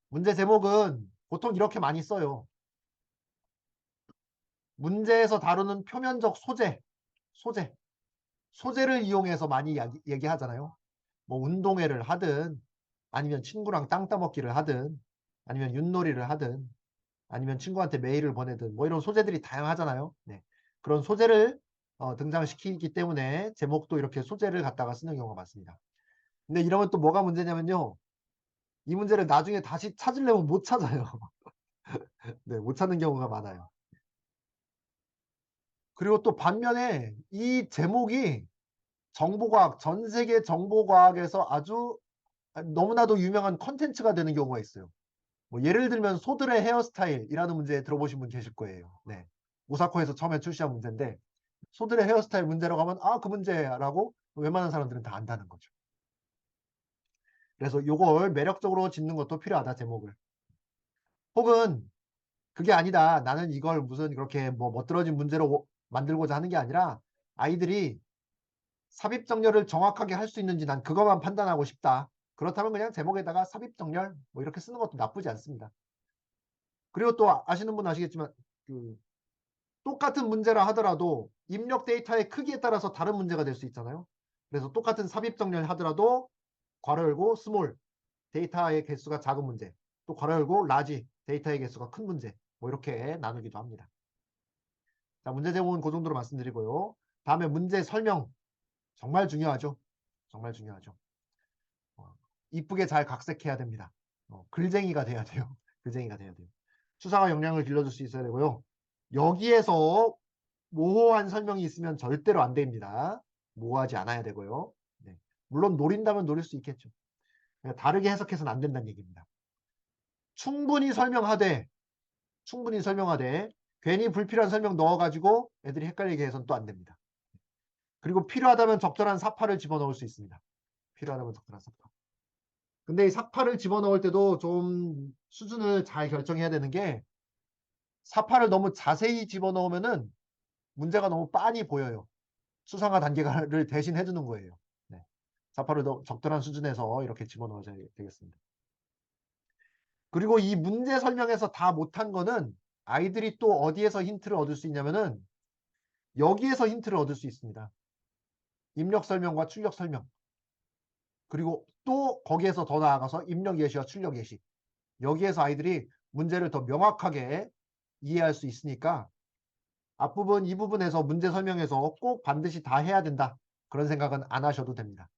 문제 제목은 보통 이렇게 많이 써요. 문제에서 다루는 표면적 소재를 이용해서 많이 얘기하잖아요. 뭐 운동회를 하든 아니면 친구랑 땅 따먹기를 하든 아니면 윷놀이를 하든 아니면 친구한테 메일을 보내든 뭐 이런 소재들이 다양하잖아요. 네. 그런 소재를 등장시키기 때문에 제목도 이렇게 소재를 갖다가 쓰는 경우가 많습니다. 근데 이러면 또 뭐가 문제냐면요. 이 문제를 나중에 다시 찾으려면 못 찾아요. 네, 못 찾는 경우가 많아요. 그리고 또 반면에 이 제목이 정보과학, 전 세계 정보과학에서 아주 너무나도 유명한 컨텐츠가 되는 경우가 있어요. 뭐 예를 들면 소들의 헤어스타일이라는 문제 들어보신 분 계실 거예요. 네. 오사코에서 처음에 출시한 문제인데 소들의 헤어스타일 문제라고 하면 그 문제라고 웬만한 사람들은 다 안다는 거죠. 그래서 요걸 매력적으로 짓는 것도 필요하다, 제목을. 혹은 그게 아니다. 나는 이걸 무슨 그렇게 뭐 멋들어진 문제로 만들고자 하는 게 아니라 아이들이 삽입정렬을 정확하게 할 수 있는지 난 그것만 판단하고 싶다. 그렇다면 그냥 제목에다가 삽입정렬 뭐 이렇게 쓰는 것도 나쁘지 않습니다. 그리고 또 아시는 분 아시겠지만 그 똑같은 문제라 하더라도 입력 데이터의 크기에 따라서 다른 문제가 될 수 있잖아요. 그래서 똑같은 삽입정렬 하더라도 괄호 열고 스몰 데이터의 개수가 작은 문제, 또 괄호 열고 라지 데이터의 개수가 큰 문제 뭐 이렇게 나누기도 합니다. 자, 문제 제목은 그 정도로 말씀드리고요. 다음에 문제 설명 정말 중요하죠. 정말 중요하죠. 이쁘게 잘 각색해야 됩니다. 글쟁이가 돼야 돼요. 글쟁이가 돼야 돼요. 추상화 역량을 길러줄 수 있어야 되고요. 여기에서 모호한 설명이 있으면 절대로 안 됩니다. 모호하지 않아야 되고요. 네. 물론 노린다면 노릴 수 있겠죠. 다르게 해석해서는 안 된다는 얘기입니다. 충분히 설명하되 괜히 불필요한 설명 넣어가지고 애들이 헷갈리게 해서는 또 안 됩니다. 그리고 필요하다면 적절한 사파를 집어넣을 수 있습니다. 필요하다면 적절한 사파. 근데 이 사파를 집어넣을 때도 좀 수준을 잘 결정해야 되는 게 사파를 너무 자세히 집어넣으면은 문제가 너무 빤히 보여요. 수상화 단계를 대신 해주는 거예요. 네. 사파를 적절한 수준에서 이렇게 집어넣어줘야 되겠습니다. 그리고 이 문제 설명에서 다 못한 거는 아이들이 또 어디에서 힌트를 얻을 수 있냐면은 여기에서 힌트를 얻을 수 있습니다. 입력 설명과 출력 설명. 그리고 또 거기에서 더 나아가서 입력 예시와 출력 예시. 여기에서 아이들이 문제를 더 명확하게 이해할 수 있으니까 앞부분, 이 부분에서 문제 설명에서 꼭 반드시 다 해야 된다. 그런 생각은 안 하셔도 됩니다.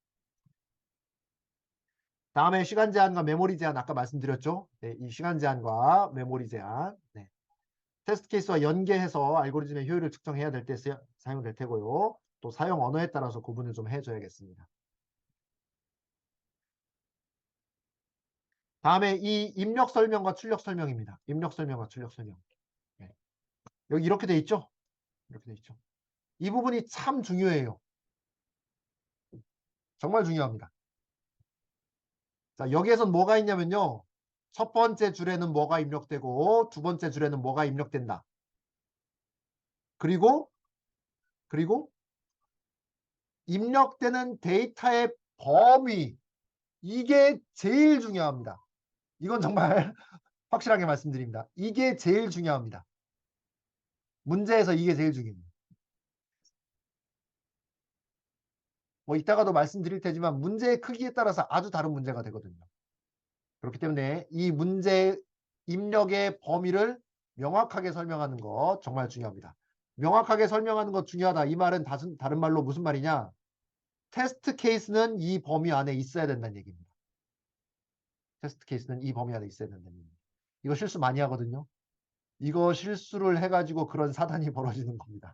다음에 시간 제한과 메모리 제한 아까 말씀드렸죠. 네, 이 시간 제한과 메모리 제한. 네. 테스트 케이스와 연계해서 알고리즘의 효율을 측정해야 될 때 사용될 테고요. 또 사용 언어에 따라서 구분을 좀 해줘야겠습니다. 다음에 이 입력 설명과 출력 설명입니다. 입력 설명과 출력 설명. 네. 여기 이렇게 돼 있죠? 이렇게 돼 있죠. 이 부분이 참 중요해요. 정말 중요합니다. 자, 여기에선 뭐가 있냐면요. 첫 번째 줄에는 뭐가 입력되고 두 번째 줄에는 뭐가 입력된다. 그리고 입력되는 데이터의 범위. 이게 제일 중요합니다. 이건 정말 확실하게 말씀드립니다. 이게 제일 중요합니다. 문제에서 이게 제일 중요합니다. 뭐 이따가도 말씀드릴 테지만 문제의 크기에 따라서 아주 다른 문제가 되거든요. 그렇기 때문에 이 문제 입력의 범위를 명확하게 설명하는 거 정말 중요합니다. 명확하게 설명하는 거 중요하다. 이 말은 다른 말로 무슨 말이냐? 테스트 케이스는 이 범위 안에 있어야 된다는 얘기입니다. 테스트 케이스는 이 범위 안에 있어야 된다는 얘기입니다. 이거 실수 많이 하거든요. 이거 실수를 해가지고 그런 사단이 벌어지는 겁니다.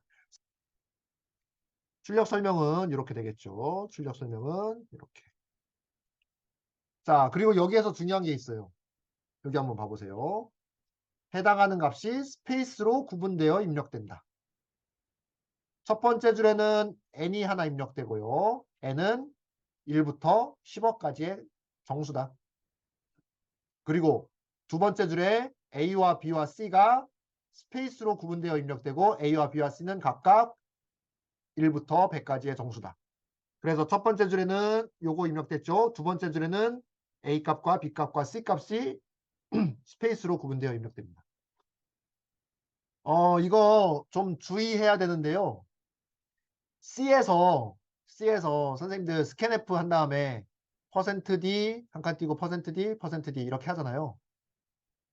출력 설명은 이렇게 되겠죠. 출력 설명은 이렇게. 자, 그리고 여기에서 중요한 게 있어요. 여기 한번 봐보세요. 해당하는 값이 스페이스로 구분되어 입력된다. 첫 번째 줄에는 n이 하나 입력되고요. n은 1부터 10억까지의 정수다. 그리고 두 번째 줄에 a와 b와 c가 스페이스로 구분되어 입력되고 a와 b와 c는 각각 1부터 100까지의 정수다. 그래서 첫 번째 줄에는 요거 입력됐죠. 두 번째 줄에는 a 값과 b 값과 c 값이 스페이스로 구분되어 입력됩니다. 이거 좀 주의해야 되는데요. C에서 선생님들 스캔F 한 다음에 %D 한 칸 띄고 %D, %D 이렇게 하잖아요.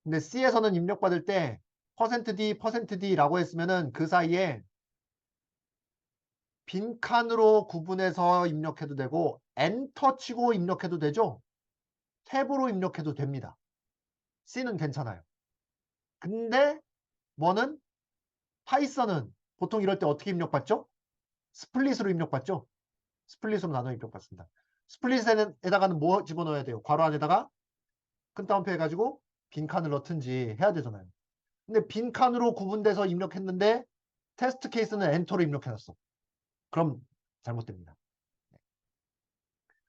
근데 C에서는 입력받을 때 %D, %D라고 했으면은 그 사이에 빈칸으로 구분해서 입력해도 되고 엔터 치고 입력해도 되죠. 탭으로 입력해도 됩니다. C는 괜찮아요. 근데 뭐는 파이썬은 보통 이럴 때 어떻게 입력받죠? 스플릿으로 입력받죠? 스플릿으로 나눠 입력받습니다. 스플릿에다가는 뭐 집어넣어야 돼요? 괄호 안에다가 큰 따옴표 해가지고 빈칸을 넣든지 해야 되잖아요. 근데 빈칸으로 구분돼서 입력했는데 테스트 케이스는 엔터로 입력해놨어. 그럼 잘못됩니다.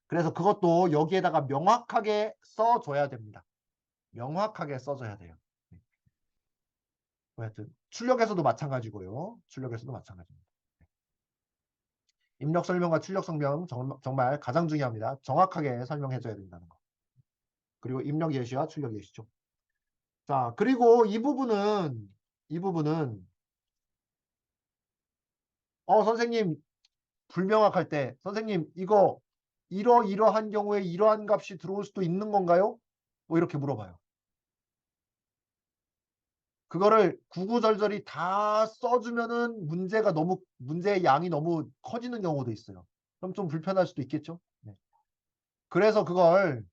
그래서 그것도 여기에다가 명확하게 써줘야 됩니다. 명확하게 써줘야 돼요. 하여튼 출력에서도 마찬가지고요. 출력에서도 마찬가지입니다. 입력 설명과 출력 설명 정말 가장 중요합니다. 정확하게 설명해줘야 된다는 거. 그리고 입력 예시와 출력 예시죠. 자, 그리고 이 부분은 선생님 불명확할 때 선생님 이거 이러한 경우에 이러한 값이 들어올 수도 있는 건가요? 뭐 이렇게 물어봐요. 그거를 구구절절히 다 써주면은 문제의 양이 너무 커지는 경우도 있어요. 그럼 좀 불편할 수도 있겠죠. 네. 그래서 그걸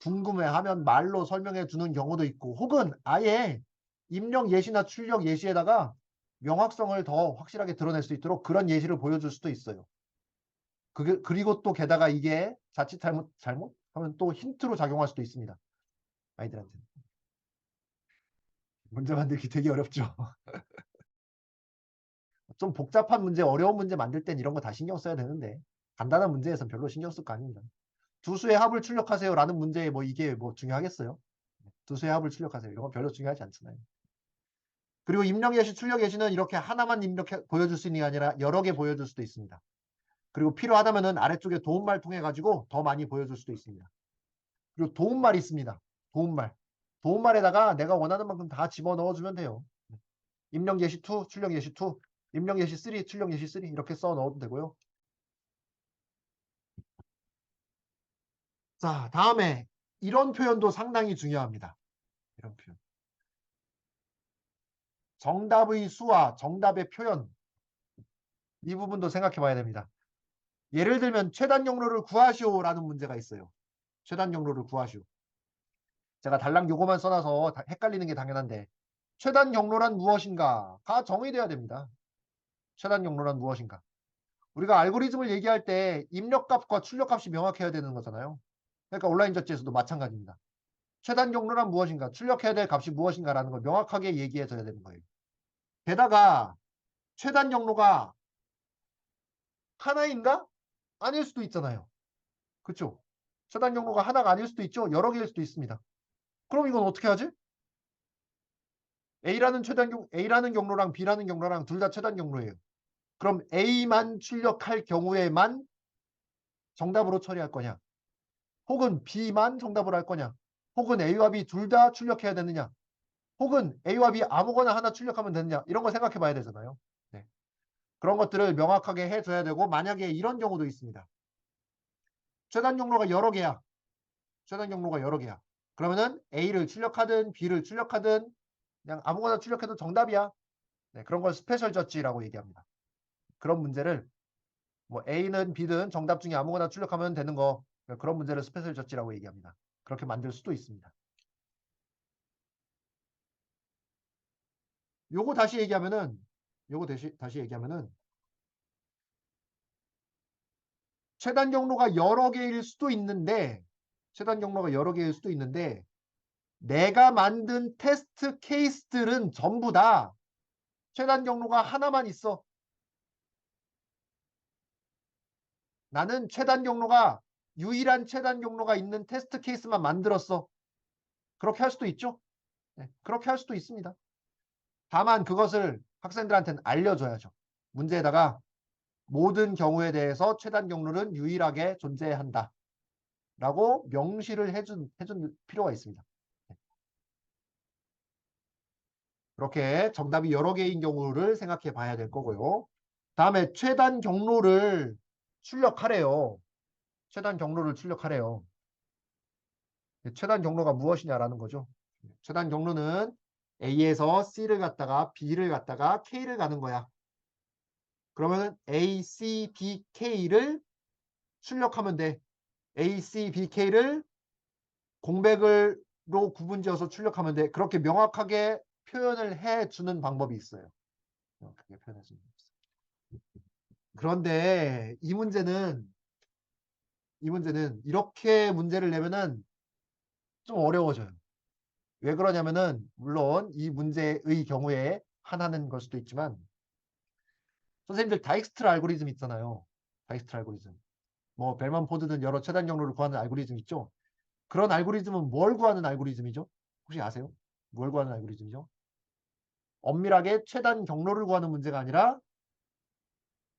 궁금해하면 말로 설명해 주는 경우도 있고 혹은 아예 입력 예시나 출력 예시에다가 명확성을 더 확실하게 드러낼 수 있도록 그런 예시를 보여줄 수도 있어요. 그리고 또 게다가 이게 자칫 잘못 하면 또 힌트로 작용할 수도 있습니다. 아이들한테. 문제 만들기 되게 어렵죠. 좀 복잡한 문제, 어려운 문제 만들 땐 이런 거 다 신경 써야 되는데 간단한 문제에선 별로 신경 쓸 거 아닙니다. 두 수의 합을 출력하세요 라는 문제에 뭐 이게 뭐 중요하겠어요? 두 수의 합을 출력하세요. 이런 건 별로 중요하지 않잖아요. 그리고 입력 예시, 출력 예시는 이렇게 하나만 보여줄 수 있는 게 아니라 여러 개 보여줄 수도 있습니다. 그리고 필요하다면은 아래쪽에 도움말 통해 가지고 더 많이 보여줄 수도 있습니다. 그리고 도움말이 있습니다. 도움말. 도움말에다가 내가 원하는 만큼 다 집어넣어주면 돼요. 입력 예시 2, 출력 예시 2, 입력 예시 3, 출력 예시 3 이렇게 써 넣어도 되고요. 자, 다음에 이런 표현도 상당히 중요합니다. 이런 표현. 정답의 수와 정답의 표현. 이 부분도 생각해 봐야 됩니다. 예를 들면 최단 용로를 구하시오라는 문제가 있어요. 최단 용로를 구하시오. 제가 달랑 요거만 써놔서 헷갈리는 게 당연한데 최단 용로란 무엇인가가 정의돼야 됩니다. 최단 용로란 무엇인가. 우리가 알고리즘을 얘기할 때 입력값과 출력값이 명확해야 되는 거잖아요. 그러니까 온라인 저지에서도 마찬가지입니다. 최단 용로란 무엇인가, 출력해야 될 값이 무엇인가라는 걸 명확하게 얘기해줘야 되는 거예요. 게다가 최단 용로가 하나인가? 아닐 수도 있잖아요. 그쵸? 최단 경로가 하나가 아닐 수도 있죠. 여러 개일 수도 있습니다. 그럼 이건 어떻게 하지? A라는 경로랑 B라는 경로랑 둘 다 최단 경로예요. 그럼 A만 출력할 경우에만 정답으로 처리할 거냐? 혹은 B만 정답으로 할 거냐? 혹은 A와 B 둘 다 출력해야 되느냐? 혹은 A와 B 아무거나 하나 출력하면 되느냐? 이런 거 생각해 봐야 되잖아요. 네. 그런 것들을 명확하게 해줘야 되고, 만약에 이런 경우도 있습니다. 최단 경로가 여러 개야. 최단 경로가 여러 개야. 그러면은 A를 출력하든 B를 출력하든 그냥 아무거나 출력해도 정답이야. 네, 그런 걸 스페셜 저지라고 얘기합니다. 그런 문제를 뭐 A는 B든 정답 중에 아무거나 출력하면 되는 거, 그런 문제를 스페셜 저지라고 얘기합니다. 그렇게 만들 수도 있습니다. 요거 다시 얘기하면은 최단 경로가 여러 개일 수도 있는데 내가 만든 테스트 케이스들은 전부 다 최단 경로가 하나만 있어. 나는 유일한 최단 경로가 있는 테스트 케이스만 만들었어. 그렇게 할 수도 있죠. 네, 그렇게 할 수도 있습니다. 다만 그것을 학생들한테는 알려줘야죠. 문제에다가 모든 경우에 대해서 최단 경로는 유일하게 존재한다 라고 명시를 해준 필요가 있습니다. 그렇게 정답이 여러 개인 경우를 생각해 봐야 될 거고요. 다음에 최단 경로를 출력하래요. 최단 경로를 출력하래요. 최단 경로가 무엇이냐라는 거죠. 최단 경로는 A에서 C를 갔다가 B를 갔다가 K를 가는 거야. 그러면 A, C, B, K를 출력하면 돼. A, C, B, K를 공백으로 구분지어서 출력하면 돼. 그렇게 명확하게 표현을 해주는 방법이 있어요. 명확하게 표현해주는 방법이 있어요. 그런데 이 문제는 이렇게 문제를 내면은 좀 어려워져요. 왜 그러냐면은 물론 이 문제의 경우에 하나는 걸 수도 있지만 선생님들 다익스트라 알고리즘 있잖아요. 다익스트라 알고리즘. 뭐 벨만 포드든 여러 최단 경로를 구하는 알고리즘 있죠. 그런 알고리즘은 뭘 구하는 알고리즘이죠? 혹시 아세요? 뭘 구하는 알고리즘이죠? 엄밀하게 최단 경로를 구하는 문제가 아니라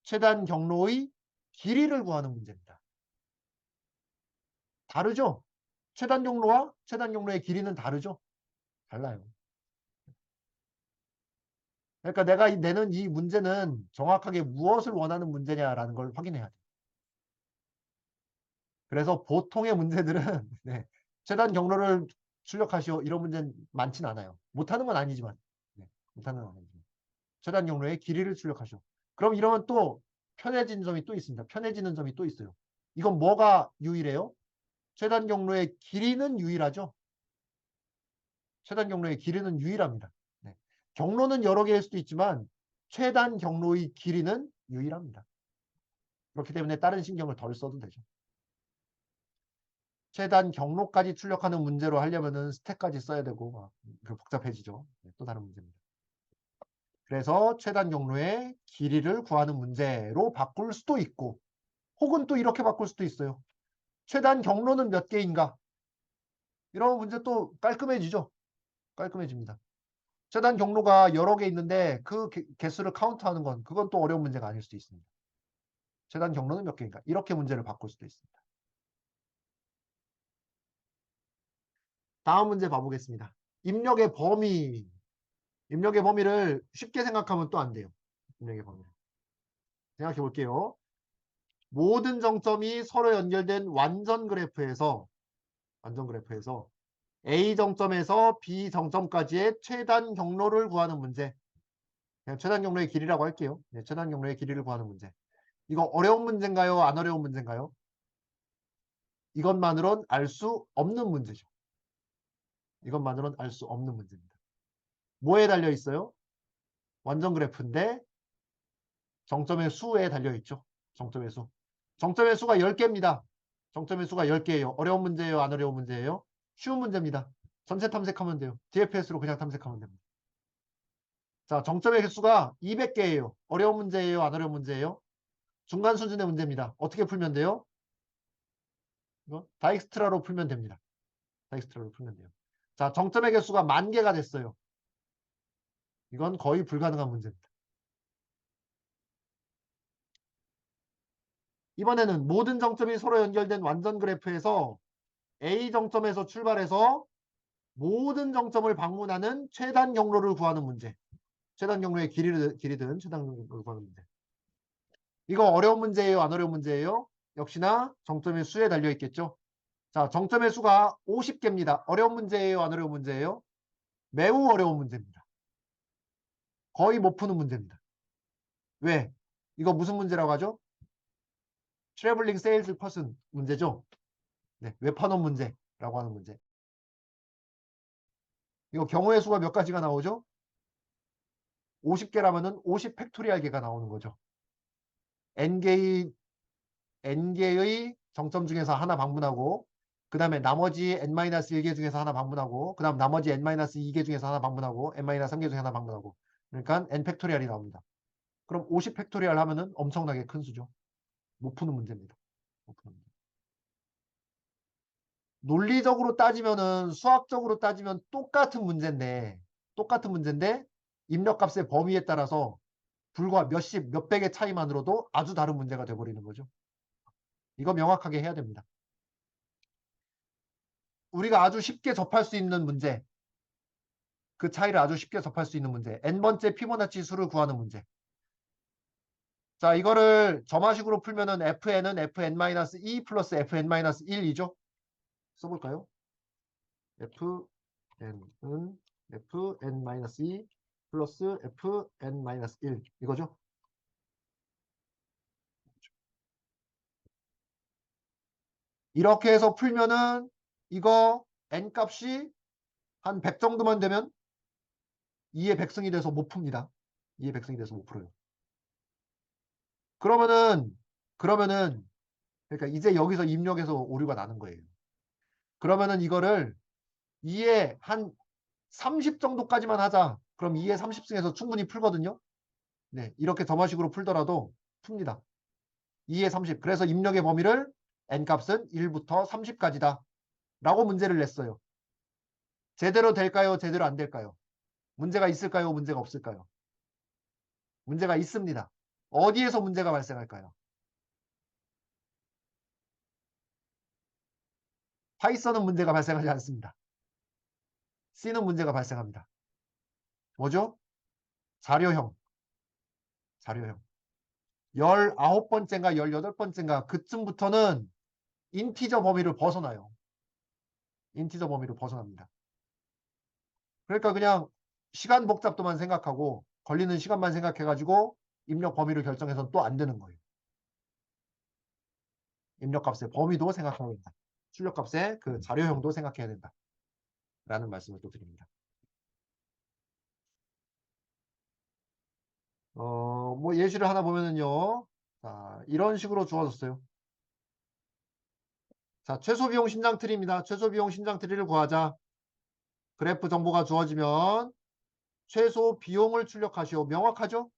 최단 경로의 길이를 구하는 문제입니다. 다르죠? 최단 경로와 최단 경로의 길이는 다르죠? 달라요. 그러니까 내가 내는 이 문제는 정확하게 무엇을 원하는 문제냐라는 걸 확인해야 돼. 그래서 보통의 문제들은 네, 최단 경로를 출력하시오 이런 문제는 많진 않아요. 못하는 건 아니지만 못하는 건 아니지만 최단 경로의 길이를 출력하시오. 그럼 이러면 또 편해진 점이 또 있습니다. 편해지는 점이 또 있어요. 이건 뭐가 유일해요? 최단 경로의 길이는 유일하죠. 최단 경로의 길이는 유일합니다. 네. 경로는 여러 개일 수도 있지만 최단 경로의 길이는 유일합니다. 그렇기 때문에 다른 신경을 덜 써도 되죠. 최단 경로까지 출력하는 문제로 하려면은 스택까지 써야 되고 복잡해지죠. 네, 또 다른 문제입니다. 그래서 최단 경로의 길이를 구하는 문제로 바꿀 수도 있고 혹은 또 이렇게 바꿀 수도 있어요. 최단 경로는 몇 개인가? 이런 문제 또 깔끔해지죠. 깔끔해집니다. 최단 경로가 여러 개 있는데 그 개수를 카운트하는 건 그건 또 어려운 문제가 아닐 수도 있습니다. 최단 경로는 몇 개인가? 이렇게 문제를 바꿀 수도 있습니다. 다음 문제 봐보겠습니다. 입력의 범위를 쉽게 생각하면 또 안 돼요. 입력의 범위를. 생각해 볼게요. 모든 정점이 서로 연결된 완전 그래프에서 A 정점에서 B 정점까지의 최단 경로를 구하는 문제. 그냥 최단 경로의 길이라고 할게요. 네, 최단 경로의 길이를 구하는 문제. 이거 어려운 문제인가요? 안 어려운 문제인가요? 이것만으론 알 수 없는 문제죠. 이것만으론 알 수 없는 문제입니다. 뭐에 달려 있어요? 완전 그래프인데 정점의 수에 달려 있죠. 정점의 수. 정점의 수가 10개입니다. 정점의 수가 10개예요. 어려운 문제예요? 안 어려운 문제예요? 쉬운 문제입니다. 전체 탐색하면 돼요. DFS로 그냥 탐색하면 됩니다. 자, 정점의 개수가 200개예요. 어려운 문제예요? 안 어려운 문제예요? 중간 수준의 문제입니다. 어떻게 풀면 돼요? 이거 다익스트라로 풀면 됩니다. 다익스트라로 풀면 돼요. 자, 정점의 개수가 10,000개가 됐어요. 이건 거의 불가능한 문제입니다. 이번에는 모든 정점이 서로 연결된 완전 그래프에서 A 정점에서 출발해서 모든 정점을 방문하는 최단 경로를 구하는 문제. 최단 경로의 길이든 최단 경로를 구하는 문제. 이거 어려운 문제예요? 안 어려운 문제예요? 역시나 정점의 수에 달려 있겠죠. 자, 정점의 수가 50개입니다. 어려운 문제예요? 안 어려운 문제예요? 매우 어려운 문제입니다. 거의 못 푸는 문제입니다. 왜? 이거 무슨 문제라고 하죠? 트래블링 세일즈 퍼슨 문제죠. 네, 웹판원 문제라고 하는 문제. 이거 경우의 수가 몇 가지가 나오죠? 50개라면은 50 팩토리얼 개가 나오는 거죠. n개의 정점 중에서 하나 방문하고, 그 다음에 나머지 n-1개 중에서 하나 방문하고, 그 다음 나머지 n-2개 중에서 하나 방문하고, n-3개 중에 하나 방문하고. 그러니까 n 팩토리얼이 나옵니다. 그럼 50 팩토리얼 하면은 엄청나게 큰 수죠. 못 푸는 문제입니다. 못 푸는 문제. 논리적으로 따지면은, 수학적으로 따지면 똑같은 문제인데 입력값의 범위에 따라서 불과 몇십, 몇백의 차이만으로도 아주 다른 문제가 돼버리는 거죠. 이거 명확하게 해야 됩니다. 우리가 아주 쉽게 접할 수 있는 문제, 그 차이를 아주 쉽게 접할 수 있는 문제, n번째 피보나치 수를 구하는 문제. 자, 이거를 점화식으로 풀면은 fn은 fn-2 플러스 fn-1이죠. 써볼까요? fn은 fn-2 플러스 fn-1 이거죠. 이렇게 해서 풀면은 이거 n 값이 한 100 정도만 되면 2의 백승이 돼서 못 풉니다. 2의 백승이 돼서 못 풀어요. 그러면은 그러니까 이제 여기서 입력해서 오류가 나는 거예요. 그러면은 이거를 2의 한 30 정도까지만 하자. 그럼 2의 30승에서 충분히 풀거든요. 네, 이렇게 점화식으로 풀더라도 풉니다. 2의 30. 그래서 입력의 범위를 n값은 1부터 30까지다. 라고 문제를 냈어요. 제대로 될까요? 제대로 안 될까요? 문제가 있을까요? 문제가 없을까요? 문제가 있습니다. 어디에서 문제가 발생할까요? 파이썬은 문제가 발생하지 않습니다. C는 문제가 발생합니다. 뭐죠? 자료형. 19번째인가 18번째인가 그쯤부터는 인티저 범위를 벗어나요. 인티저 범위를 벗어납니다. 그러니까 그냥 시간 복잡도만 생각하고 걸리는 시간만 생각해가지고 입력 범위를 결정해서는 또 안 되는 거예요. 입력값의 범위도 생각해야 된다. 출력값의 그 자료형도 생각해야 된다. 라는 말씀을 또 드립니다. 뭐 예시를 하나 보면은요. 자, 이런 식으로 주어졌어요. 자, 최소 비용 신장 트리입니다. 최소 비용 신장 트리를 구하자. 그래프 정보가 주어지면 최소 비용을 출력하시오. 명확하죠?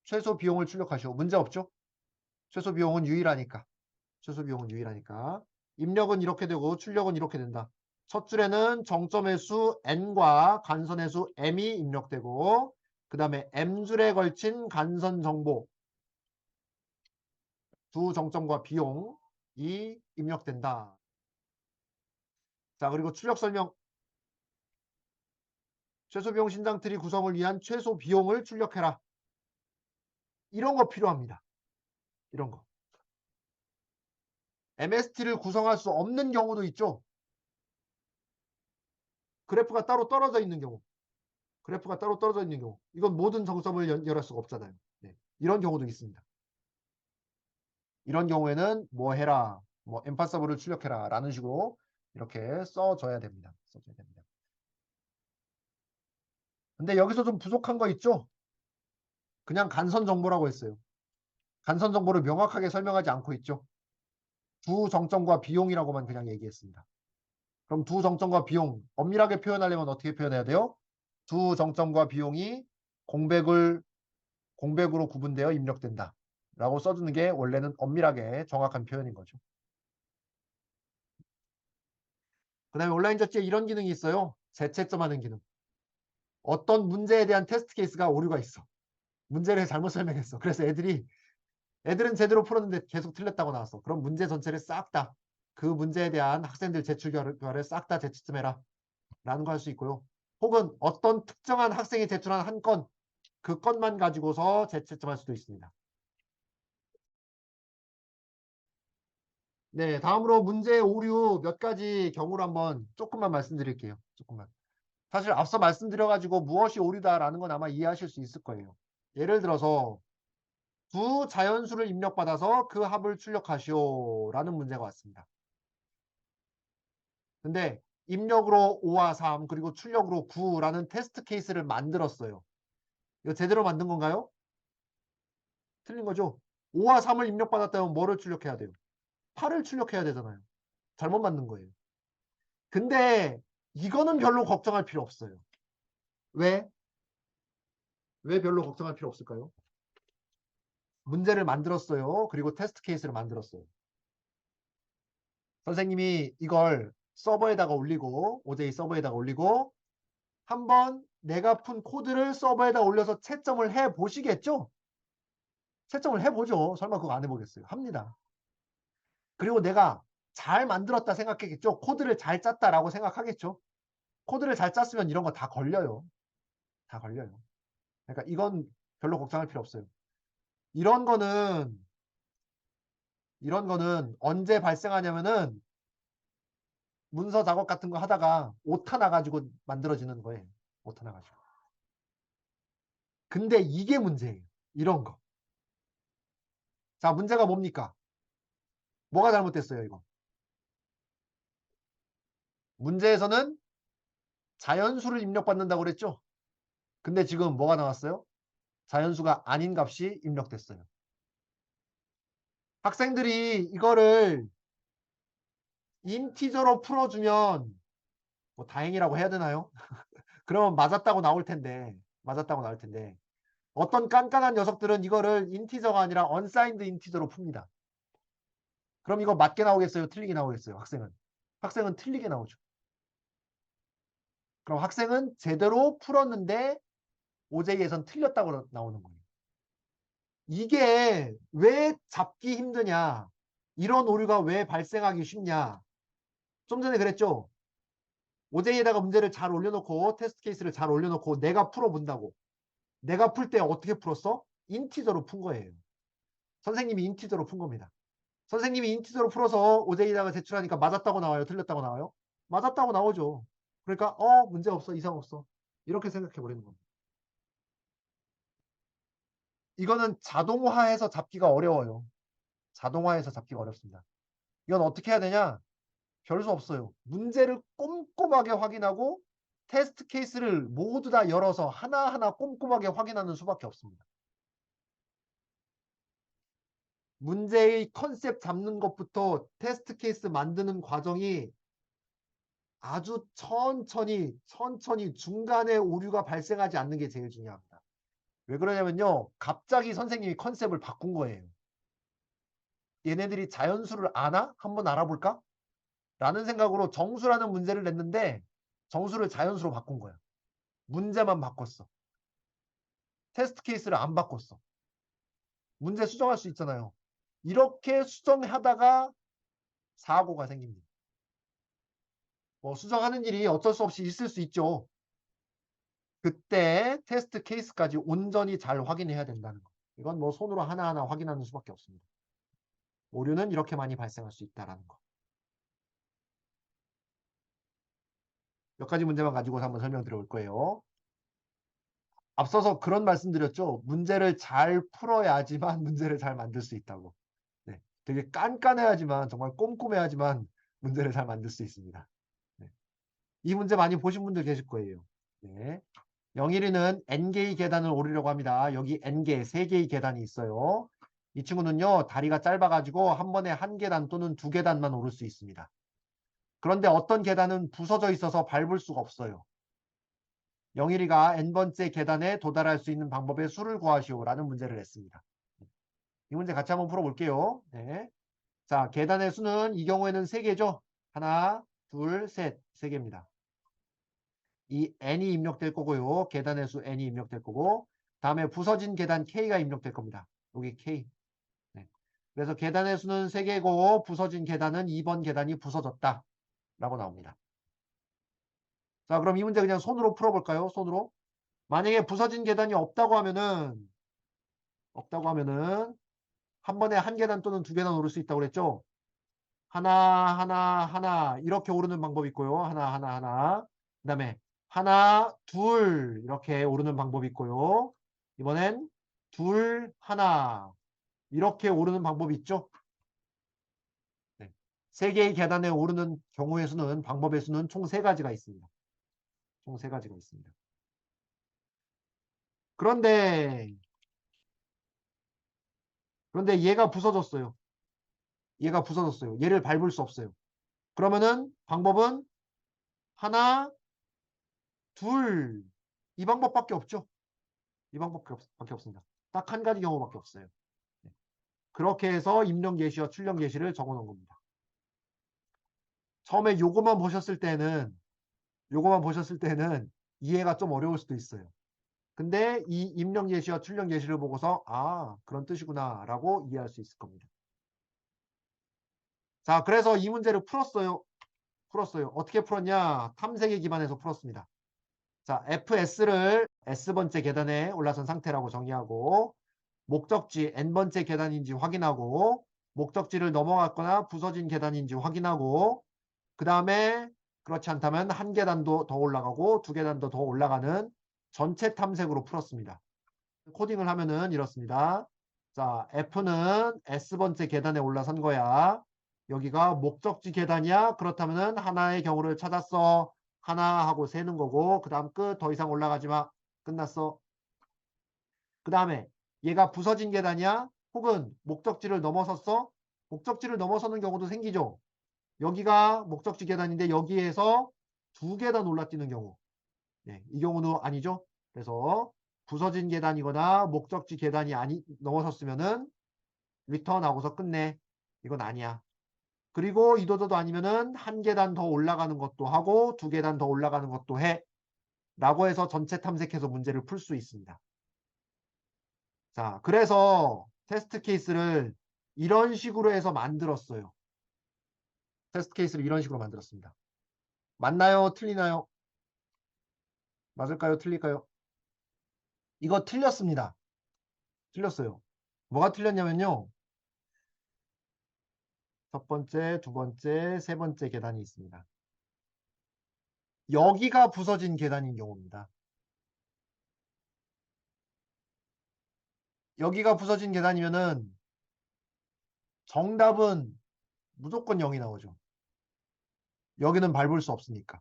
최소 비용을 출력하시오. 문제 없죠? 최소 비용은 유일하니까. 최소 비용은 유일하니까. 입력은 이렇게 되고 출력은 이렇게 된다. 첫 줄에는 정점의 수 n과 간선의 수 m이 입력되고 그 다음에 m줄에 걸친 간선 정보 두 정점과 비용이 입력된다. 자, 그리고 출력 설명. 최소 비용 신장 트리 구성을 위한 최소 비용을 출력해라. 이런 거 필요합니다. 이런 거. MST를 구성할 수 없는 경우도 있죠. 그래프가 따로 떨어져 있는 경우. 그래프가 따로 떨어져 있는 경우. 이건 모든 정점을 연결할 수가 없잖아요. 네. 이런 경우도 있습니다. 이런 경우에는 뭐 해라. 뭐 엠파서브를 출력해라. 라는 식으로 이렇게 써줘야 됩니다. 써줘야 됩니다. 근데 여기서 좀 부족한 거 있죠? 그냥 간선 정보라고 했어요. 간선 정보를 명확하게 설명하지 않고 있죠. 두 정점과 비용이라고만 그냥 얘기했습니다. 그럼 두 정점과 비용 엄밀하게 표현하려면 어떻게 표현해야 돼요? 두 정점과 비용이 공백으로 구분되어 입력된다. 라고 써주는 게 원래는 엄밀하게 정확한 표현인 거죠. 그 다음에 온라인 저지에 이런 기능이 있어요. 재채점하는 기능. 어떤 문제에 대한 테스트 케이스가 오류가 있어. 문제를 잘못 설명했어. 그래서 애들은 제대로 풀었는데 계속 틀렸다고 나왔어. 그럼 문제 전체를 싹 다 그 문제에 대한 학생들 제출 결과를 싹 다 재채점해라 라는 거 할 수 있고요. 혹은 어떤 특정한 학생이 제출한 한 건, 그 건만 가지고서 재채점할 수도 있습니다. 네, 다음으로 문제 오류 몇 가지 경우를 한번 조금만 말씀드릴게요. 조금만. 사실 앞서 말씀드려가지고 무엇이 오류다라는 건 아마 이해하실 수 있을 거예요. 예를 들어서 두 자연수를 입력받아서 그 합을 출력하시오라는 문제가 왔습니다. 근데 입력으로 5와 3 그리고 출력으로 9라는 테스트 케이스를 만들었어요. 이거 제대로 만든 건가요? 틀린 거죠? 5와 3을 입력받았다면 뭐를 출력해야 돼요? 8을 출력해야 되잖아요. 잘못 만든 거예요. 근데 이거는 별로 걱정할 필요 없어요. 왜? 왜 별로 걱정할 필요 없을까요? 문제를 만들었어요. 그리고 테스트 케이스를 만들었어요. 선생님이 이걸 서버에다가 올리고 OJ 서버에다가 올리고 한번 내가 푼 코드를 서버에다 올려서 채점을 해 보시겠죠? 채점을 해 보죠. 설마 그거 안 해보겠어요? 합니다. 그리고 내가 잘 만들었다 생각하겠죠? 코드를 잘 짰다라고 생각하겠죠? 코드를 잘 짰으면 이런 거 다 걸려요. 다 걸려요. 그러니까 이건 별로 걱정할 필요 없어요. 이런 거는 언제 발생하냐면은 문서 작업 같은 거 하다가 오타 나가지고 만들어지는 거예요. 오타 나가지고. 근데 이게 문제예요. 이런 거. 자, 문제가 뭡니까? 뭐가 잘못됐어요, 이거? 문제에서는 자연수를 입력받는다고 그랬죠? 근데 지금 뭐가 나왔어요? 자연수가 아닌 값이 입력됐어요. 학생들이 이거를 인티저로 풀어주면 뭐 다행이라고 해야 되나요? 그러면 맞았다고 나올 텐데 어떤 깐깐한 녀석들은 이거를 인티저가 아니라 언사인드 인티저로 풉니다. 그럼 이거 맞게 나오겠어요? 틀리게 나오겠어요? 학생은 틀리게 나오죠. 그럼 학생은 제대로 풀었는데 OJ에선 틀렸다고 나오는 거예요. 이게 왜 잡기 힘드냐? 이런 오류가 왜 발생하기 쉽냐? 좀 전에 그랬죠? OJ에다가 문제를 잘 올려놓고 테스트 케이스를 잘 올려놓고 내가 풀어본다고. 내가 풀 때 어떻게 풀었어? 인티저로 푼 거예요. 선생님이 인티저로 푼 겁니다. 선생님이 인티저로 풀어서 OJ에다가 제출하니까 맞았다고 나와요? 틀렸다고 나와요? 맞았다고 나오죠. 그러니까 문제 없어. 이상 없어. 이렇게 생각해 버리는 겁니다. 이거는 자동화해서 잡기가 어려워요. 자동화해서 잡기가 어렵습니다. 이건 어떻게 해야 되냐? 별 수 없어요. 문제를 꼼꼼하게 확인하고 테스트 케이스를 모두 다 열어서 하나하나 꼼꼼하게 확인하는 수밖에 없습니다. 문제의 컨셉 잡는 것부터 테스트 케이스 만드는 과정이 아주 천천히 중간에 오류가 발생하지 않는 게 제일 중요합니다. 왜 그러냐면요. 갑자기 선생님이 컨셉을 바꾼 거예요. 얘네들이 자연수를 아나? 한번 알아볼까? 라는 생각으로 정수라는 문제를 냈는데 정수를 자연수로 바꾼 거야. 문제만 바꿨어. 테스트 케이스를 안 바꿨어. 문제 수정할 수 있잖아요. 이렇게 수정하다가 사고가 생깁니다. 뭐 수정하는 일이 어쩔 수 없이 있을 수 있죠. 그때 테스트 케이스까지 온전히 잘 확인해야 된다는 거. 이건 뭐 손으로 하나하나 확인하는 수밖에 없습니다. 오류는 이렇게 많이 발생할 수 있다는 거. 몇 가지 문제만 가지고 한번 설명드려 볼 거예요. 앞서서 그런 말씀드렸죠. 문제를 잘 풀어야지만 문제를 잘 만들 수 있다고. 네, 되게 깐깐해야지만 정말 꼼꼼해야지만 문제를 잘 만들 수 있습니다. 네. 이 문제 많이 보신 분들 계실 거예요. 네. 영일이는 N개의 계단을 오르려고 합니다. 여기 N개, 3개의 계단이 있어요. 이 친구는요. 다리가 짧아가지고 한 번에 한 계단 또는 2계단만 오를 수 있습니다. 그런데 어떤 계단은 부서져 있어서 밟을 수가 없어요. 영일이가 N번째 계단에 도달할 수 있는 방법의 수를 구하시오라는 문제를 냈습니다. 이 문제 같이 한번 풀어볼게요. 네. 자, 계단의 수는 이 경우에는 3개죠. 하나, 둘, 셋. 3개입니다. 이 n이 입력될 거고요. 계단의 수 n이 입력될 거고 다음에 부서진 계단 k가 입력될 겁니다. 여기 k. 네. 그래서 계단의 수는 3개고 부서진 계단은 2번 계단이 부서졌다. 라고 나옵니다. 자, 그럼 이 문제 그냥 손으로 풀어볼까요? 손으로. 만약에 부서진 계단이 없다고 하면은 한 번에 한 계단 또는 2계단 오를 수 있다고 그랬죠? 하나, 하나, 하나 이렇게 오르는 방법이 있고요. 하나, 하나, 하나. 그 다음에 하나, 둘 이렇게 오르는 방법이 있고요. 이번엔 둘, 하나 이렇게 오르는 방법이 있죠. 네. 3개의 계단에 오르는 경우의 수는 방법의 수는 총 3가지가 있습니다. 총 3가지가 있습니다. 그런데 얘가 부서졌어요. 얘가 부서졌어요. 얘를 밟을 수 없어요. 그러면은 방법은 하나, 둘. 이 방법밖에 없죠. 이 방법밖에 없습니다. 딱 한 가지 경우밖에 없어요. 네. 그렇게 해서 입력 예시와 출력 예시를 적어 놓은 겁니다. 처음에 요거만 보셨을 때는 이해가 좀 어려울 수도 있어요. 근데 이 입력 예시와 출력 예시를 보고서 아, 그런 뜻이구나 라고 이해할 수 있을 겁니다. 자, 그래서 이 문제를 풀었어요. 어떻게 풀었냐? 탐색에 기반해서 풀었습니다. 자, fs를 s번째 계단에 올라선 상태라고 정의하고 목적지 n번째 계단인지 확인하고 목적지를 넘어갔거나 부서진 계단인지 확인하고 그 다음에 그렇지 않다면 한 계단도 더 올라가고 2계단도 더 올라가는 전체 탐색으로 풀었습니다. 코딩을 하면은 이렇습니다. 자, F는 S번째 계단에 올라선 거야. 여기가 목적지 계단이야. 그렇다면은 하나의 경우를 찾았어. 하나 하고 세는 거고 그 다음 끝. 더 이상 올라가지 마. 끝났어. 그 다음에 얘가 부서진 계단이야. 혹은 목적지를 넘어섰어. 목적지를 넘어서는 경우도 생기죠. 여기가 목적지 계단인데 여기에서 2계단 올라뛰는 경우. 네, 이 경우는 아니죠. 그래서 부서진 계단이거나 목적지 계단이 넘어섰으면은 리턴하고서 끝내. 이건 아니야. 그리고 이도저도 아니면은 한 계단 더 올라가는 것도 하고 2계단 더 올라가는 것도 해. 라고 해서 전체 탐색해서 문제를 풀 수 있습니다. 자, 그래서 테스트 케이스를 이런 식으로 해서 만들었어요. 테스트 케이스를 이런 식으로 만들었습니다. 맞나요? 틀리나요? 맞을까요? 틀릴까요? 이거 틀렸습니다. 틀렸어요. 뭐가 틀렸냐면요. 첫 번째, 두 번째, 세 번째 계단이 있습니다. 여기가 부서진 계단인 경우입니다. 여기가 부서진 계단이면은 정답은 무조건 0이 나오죠. 여기는 밟을 수 없으니까.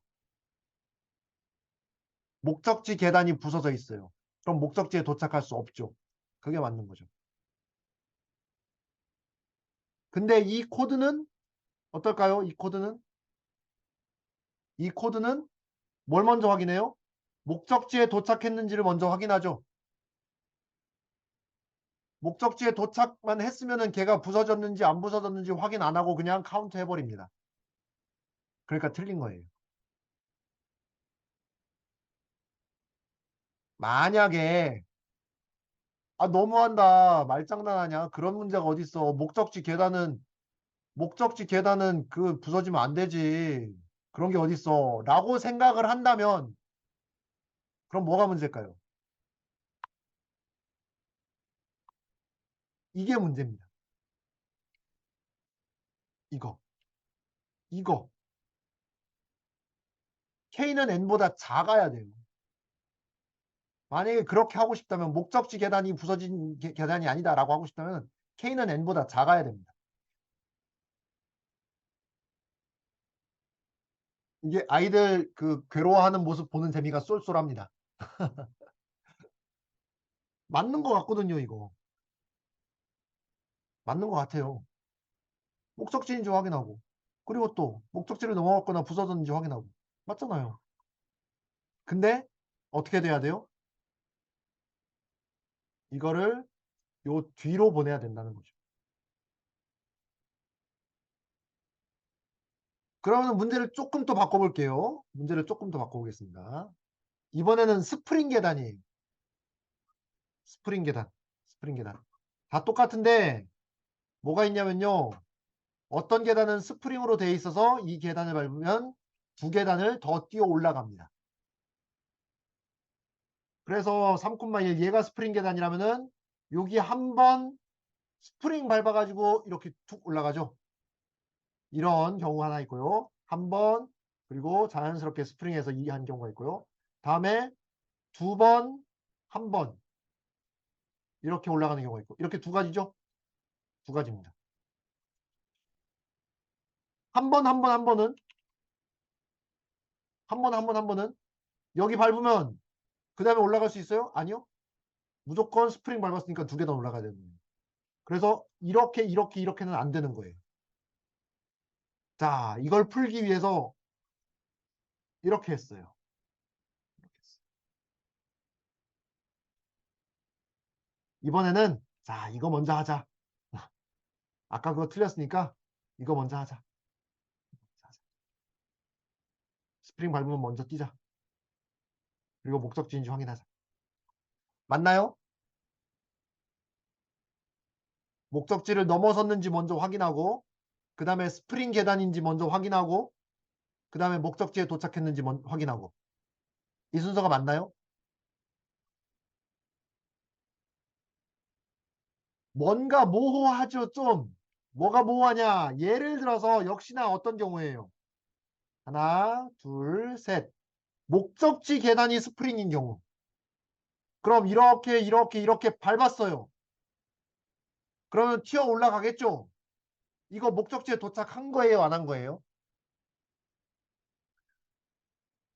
목적지 계단이 부서져 있어요. 그럼 목적지에 도착할 수 없죠. 그게 맞는 거죠. 근데 이 코드는 어떨까요? 이 코드는 뭘 먼저 확인해요? 목적지에 도착했는지를 먼저 확인하죠. 목적지에 도착만 했으면은 걔가 부서졌는지 안 부서졌는지 확인 안 하고 그냥 카운트 해버립니다. 그러니까 틀린 거예요. 만약에 너무한다. 말장난하냐? 그런 문제가 어딨어. 목적지 계단은 그 부서지면 안 되지. 그런 게 어딨어. 라고 생각을 한다면 그럼 뭐가 문제일까요? 이게 문제입니다. 이거. 이거. K는 N보다 작아야 돼요. 만약에 그렇게 하고 싶다면 목적지 계단이 부서진 계단이 아니다라고 하고 싶다면 K는 N보다 작아야 됩니다. 이게 아이들 그 괴로워하는 모습 보는 재미가 쏠쏠합니다. 맞는 것 같거든요, 이거. 맞는 것 같아요. 목적지인지 확인하고. 그리고 또 목적지를 넘어갔거나 부서졌는지 확인하고. 맞잖아요. 근데 어떻게 돼야 돼요? 이거를 요 뒤로 보내야 된다는 거죠. 그러면 문제를 조금 더 바꿔볼게요. 문제를 조금 더 바꿔보겠습니다. 이번에는 스프링 계단이에요. 스프링 계단. 스프링 계단. 다 똑같은데 뭐가 있냐면요. 어떤 계단은 스프링으로 되어 있어서 이 계단을 밟으면 두 계단을 더 뛰어 올라갑니다. 그래서 3,1 얘가 스프링 계단이라면은 여기 한 번 스프링 밟아가지고 이렇게 툭 올라가죠. 이런 경우 하나 있고요. 한 번, 그리고 자연스럽게 스프링해서 이 한 경우가 있고요. 다음에 두 번, 한 번 이렇게 올라가는 경우가 있고, 이렇게 두 가지죠. 두 가지입니다. 한 번, 한 번, 한 번은 한 번, 한 번, 한 번은 여기 밟으면 그 다음에 올라갈 수 있어요? 아니요. 무조건 스프링 밟았으니까 두 계단 올라가야 되는 거예요. 그래서 이렇게 이렇게 이렇게는 안 되는 거예요. 자, 이걸 풀기 위해서 이렇게 했어요. 이번에는 자, 이거 먼저 하자. 아까 그거 틀렸으니까 이거 먼저 하자. 스프링 밟으면 먼저 뛰자. 그리고 목적지인지 확인하자. 맞나요? 목적지를 넘어섰는지 먼저 확인하고, 그 다음에 스프링 계단인지 먼저 확인하고, 그 다음에 목적지에 도착했는지 확인하고. 이 순서가 맞나요? 뭔가 모호하죠, 좀. 뭐가 모호하냐? 예를 들어서 역시나 어떤 경우예요? 하나, 둘, 셋. 목적지 계단이 스프링인 경우. 그럼 이렇게 이렇게 이렇게 밟았어요. 그러면 튀어 올라가겠죠? 이거 목적지에 도착한 거예요, 안 한 거예요?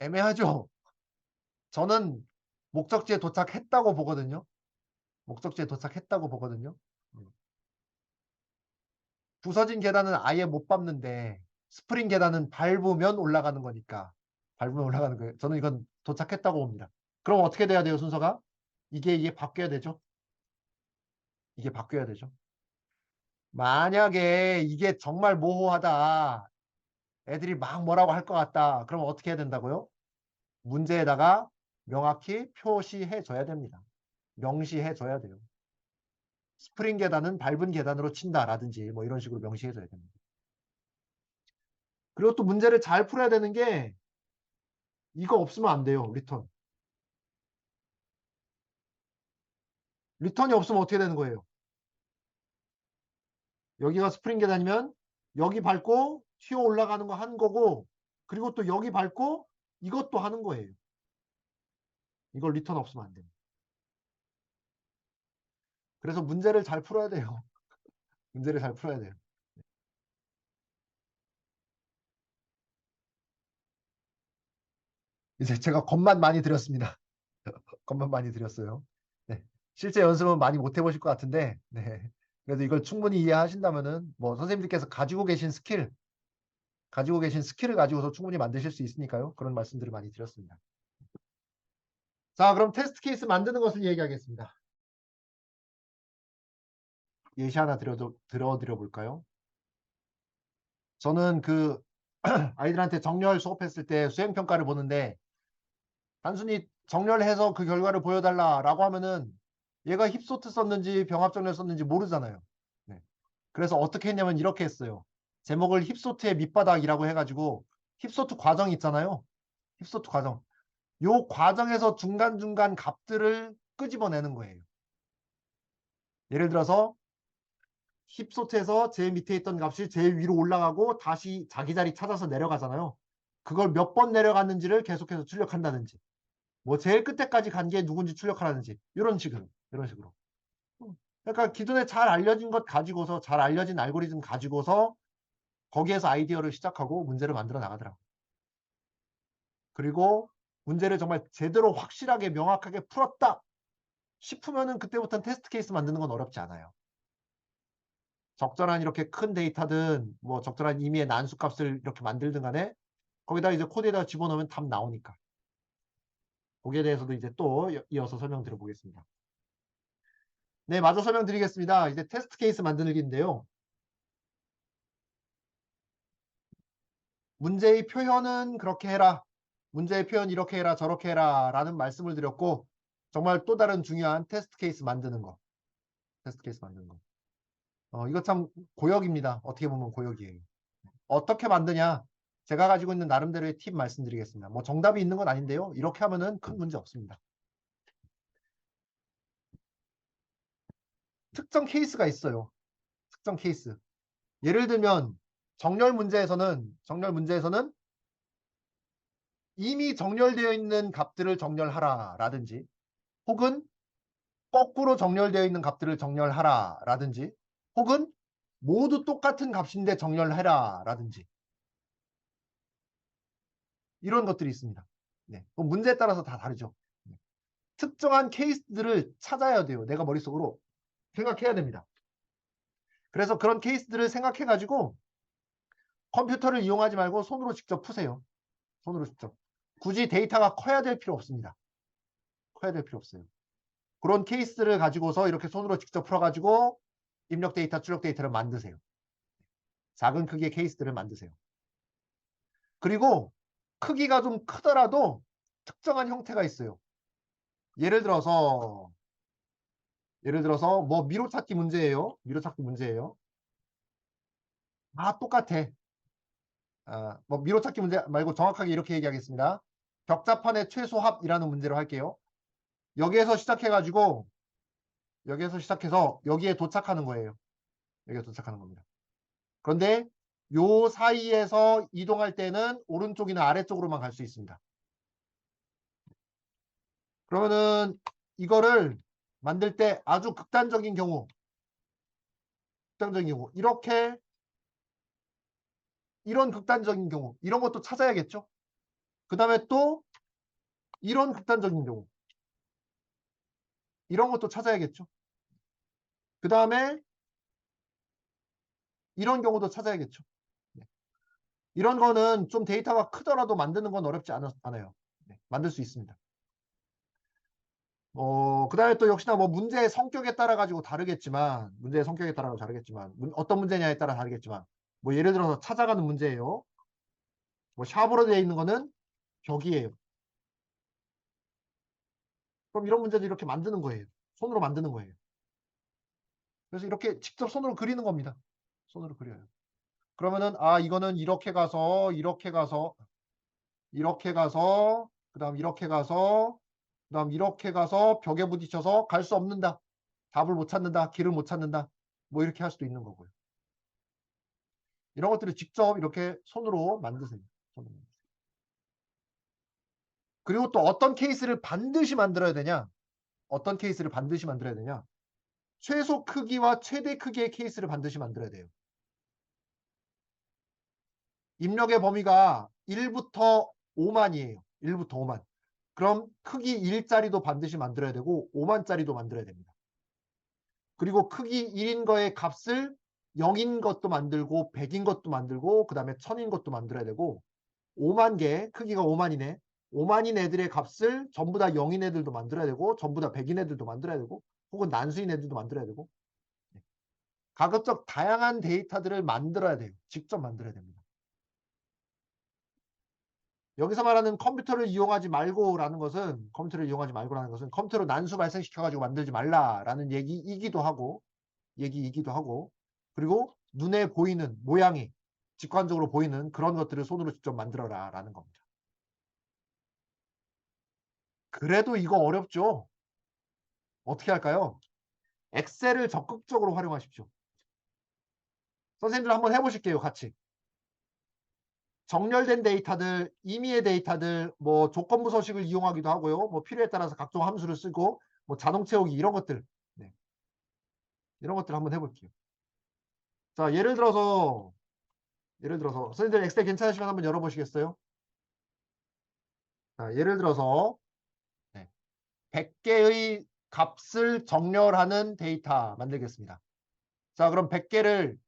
애매하죠? 저는 목적지에 도착했다고 보거든요. 목적지에 도착했다고 보거든요. 부서진 계단은 아예 못 밟는데 스프링 계단은 밟으면 올라가는 거니까. 밟으면 올라가는 거예요. 저는 이건 도착했다고 봅니다. 그럼 어떻게 돼야 돼요, 순서가? 이게 바뀌어야 되죠. 이게 바뀌어야 되죠. 만약에 이게 정말 모호하다. 애들이 막 뭐라고 할 것 같다. 그럼 어떻게 해야 된다고요? 문제에다가 명확히 표시해 줘야 됩니다. 명시해 줘야 돼요. 스프링 계단은 밟은 계단으로 친다라든지 뭐 이런 식으로 명시해 줘야 됩니다. 그리고 또 문제를 잘 풀어야 되는 게 이거 없으면 안 돼요. 리턴. 리턴이 없으면 어떻게 되는 거예요? 여기가 스프링 계단이면 여기 밟고 튀어 올라가는 거 한 거고, 그리고 또 여기 밟고 이것도 하는 거예요. 이걸 리턴 없으면 안 됩니다. 그래서 문제를 잘 풀어야 돼요. 문제를 잘 풀어야 돼요. 이제 제가 겁만 많이 드렸습니다. 겁만 많이 드렸어요. 네. 실제 연습은 많이 못 해보실 것 같은데, 네. 그래도 이걸 충분히 이해하신다면은 뭐 선생님들께서 가지고 계신 스킬을 가지고서 충분히 만드실 수 있으니까요. 그런 말씀들을 많이 드렸습니다. 자, 그럼 테스트 케이스 만드는 것을 얘기하겠습니다. 예시 하나 들어드려 볼까요? 저는 그 아이들한테 정렬 수업했을 때 수행평가를 보는데 단순히 정렬해서 그 결과를 보여달라라고 하면은 얘가 힙소트 썼는지 병합정렬 썼는지 모르잖아요. 네. 그래서 어떻게 했냐면 이렇게 했어요. 제목을 힙소트의 밑바닥이라고 해가지고 힙소트 과정 있잖아요. 힙소트 과정. 요 과정에서 중간중간 값들을 끄집어내는 거예요. 예를 들어서 힙소트에서 제일 밑에 있던 값이 제일 위로 올라가고 다시 자기 자리 찾아서 내려가잖아요. 그걸 몇 번 내려갔는지를 계속해서 출력한다든지 뭐 제일 끝에까지 간 게 누군지 출력하라든지 이런 식으로. 그러니까 기존에 잘 알려진 것 가지고서 잘 알려진 알고리즘 가지고서 거기에서 아이디어를 시작하고 문제를 만들어 나가더라고요. 그리고 문제를 정말 제대로 확실하게 명확하게 풀었다 싶으면은 그때부터는 테스트 케이스 만드는 건 어렵지 않아요. 적절한 이렇게 큰 데이터든 뭐 적절한 임의의 난수 값을 이렇게 만들든 간에 거기다 이제 코드에다 집어넣으면 답 나오니까. 거기에 대해서도 이제 또 이어서 설명드려 보겠습니다. 네, 마저 설명드리겠습니다. 이제 테스트 케이스 만들기인데요. 문제의 표현은 그렇게 해라. 문제의 표현 이렇게 해라, 저렇게 해라 라는 말씀을 드렸고, 정말 또 다른 중요한 테스트 케이스 만드는 거. 테스트 케이스 만드는 거. 이거 참 고역입니다. 어떻게 보면 고역이에요. 어떻게 만드냐? 제가 가지고 있는 나름대로의 팁 말씀드리겠습니다. 뭐 정답이 있는 건 아닌데요. 이렇게 하면은 큰 문제 없습니다. 특정 케이스가 있어요. 특정 케이스. 예를 들면 정렬 문제에서는 이미 정렬되어 있는 값들을 정렬하라 라든지, 혹은 거꾸로 정렬되어 있는 값들을 정렬하라 라든지, 혹은 모두 똑같은 값인데 정렬해라 라든지, 이런 것들이 있습니다. 네. 문제에 따라서 다 다르죠. 네. 특정한 케이스들을 찾아야 돼요. 내가 머릿속으로 생각해야 됩니다. 그래서 그런 케이스들을 생각해 가지고 컴퓨터를 이용하지 말고 손으로 직접 푸세요. 손으로 직접. 굳이 데이터가 커야 될 필요 없습니다. 커야 될 필요 없어요. 그런 케이스를 가지고서 이렇게 손으로 직접 풀어가지고 입력 데이터, 출력 데이터를 만드세요. 작은 크기의 케이스들을 만드세요. 그리고 크기가 좀 크더라도 특정한 형태가 있어요. 예를 들어서 뭐 미로찾기 문제예요. 미로찾기 문제예요. 똑같아. 뭐 미로찾기 문제 말고 정확하게 이렇게 얘기하겠습니다. 격자판의 최소합이라는 문제로 할게요. 여기에서 시작해서 여기에 도착하는 거예요. 여기에 도착하는 겁니다. 그런데 요 사이에서 이동할 때는 오른쪽이나 아래쪽으로만 갈 수 있습니다. 그러면은 이거를 만들 때 아주 극단적인 경우 이렇게, 이런 극단적인 경우 이런 것도 찾아야겠죠. 그 다음에 또 이런 극단적인 경우 이런 것도 찾아야겠죠. 그 다음에 이런 경우도 찾아야겠죠. 네. 이런 거는 좀 데이터가 크더라도 만드는 건 어렵지 않아요. 네. 만들 수 있습니다. 그 다음에 또 역시나 뭐 문제의 성격에 따라 가지고 다르겠지만, 어떤 문제냐에 따라 다르겠지만, 뭐 예를 들어서 찾아가는 문제예요. 뭐 샵으로 되어 있는 거는 벽이에요. 그럼 이런 문제도 이렇게 만드는 거예요. 손으로 만드는 거예요. 그래서 이렇게 직접 손으로 그리는 겁니다. 손으로 그려요. 그러면은 이거는 이렇게 가서 그다음 이렇게 가서 그다음 이렇게 가서 벽에 부딪혀서 갈 수 없는다. 답을 못 찾는다. 길을 못 찾는다. 뭐 이렇게 할 수도 있는 거고요. 이런 것들을 직접 이렇게 손으로 만드세요. 그리고 또 어떤 케이스를 반드시 만들어야 되냐? 최소 크기와 최대 크기의 케이스를 반드시 만들어야 돼요. 입력의 범위가 1부터 5만이에요. 1부터 5만. 그럼 크기 1짜리도 반드시 만들어야 되고 5만짜리도 만들어야 됩니다. 그리고 크기 1인 거의 값을 0인 것도 만들고 100인 것도 만들고 그 다음에 1000인 것도 만들어야 되고, 5만 개, 크기가 5만이네. 5만인 애들의 값을 전부 다 0인 애들도 만들어야 되고 전부 다 100인 애들도 만들어야 되고 혹은 난수인 애들도 만들어야 되고, 가급적 다양한 데이터들을 만들어야 돼요. 직접 만들어야 됩니다. 여기서 말하는 컴퓨터를 이용하지 말고라는 것은 컴퓨터로 난수 발생시켜가지고 만들지 말라라는 얘기이기도 하고, 그리고 눈에 보이는 모양이 직관적으로 보이는 그런 것들을 손으로 직접 만들어라라는 겁니다. 그래도 이거 어렵죠? 어떻게 할까요? 엑셀을 적극적으로 활용하십시오. 선생님들 한번 해보실게요. 같이. 정렬된 데이터들, 임의의 데이터들, 뭐 조건부 서식을 이용하기도 하고요. 뭐 필요에 따라서 각종 함수를 쓰고 뭐 자동 채우기 이런 것들. 네. 이런 것들 한번 해볼게요. 자, 예를 들어서 선생님들 엑셀 괜찮으시면 한번 열어보시겠어요? 자, 예를 들어서 100개의 값을 정렬하는 데이터 만들겠습니다. 자, 그럼 100개를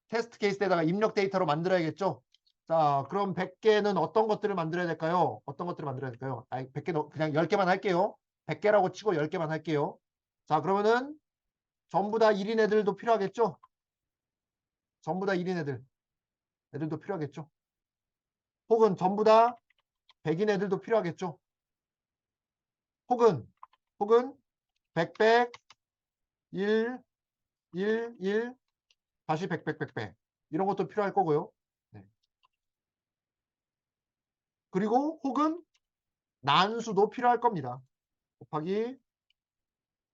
테스트 케이스에다가 입력 데이터로 만들어야겠죠? 자, 그럼 100개는 어떤 것들을 만들어야 될까요? 100개 그냥 10개만 할게요. 100개라고 치고 10개만 할게요. 자, 그러면은 전부 다 1인 애들도 필요하겠죠? 전부 다 1인 애들도 필요하겠죠? 혹은 전부 다 100인 애들도 필요하겠죠? 혹은 100, 1, 1, 1, 다시 100, 100, 100, 100 이런 것도 필요할 거고요. 네. 그리고 혹은 난수도 필요할 겁니다. 곱하기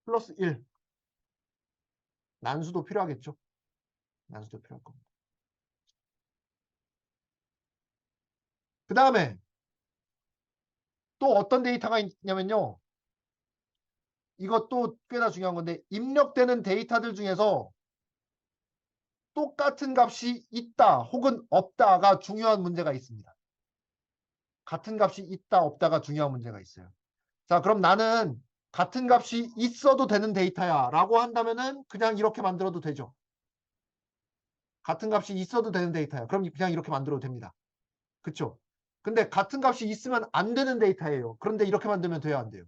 플러스 1 난수도 필요하겠죠. 난수도 필요할 겁니다. 그 다음에 또 어떤 데이터가 있냐면요. 이것도 꽤나 중요한 건데 입력되는 데이터들 중에서 똑같은 값이 있다 혹은 없다가 중요한 문제가 있습니다. 같은 값이 있다 없다가 중요한 문제가 있어요. 자, 그럼 나는 같은 값이 있어도 되는 데이터야 라고 한다면은 그냥 이렇게 만들어도 되죠. 같은 값이 있어도 되는 데이터야. 그럼 그냥 이렇게 만들어도 됩니다. 그쵸? 근데 같은 값이 있으면 안 되는 데이터예요. 그런데 이렇게 만들면 돼요, 안 돼요?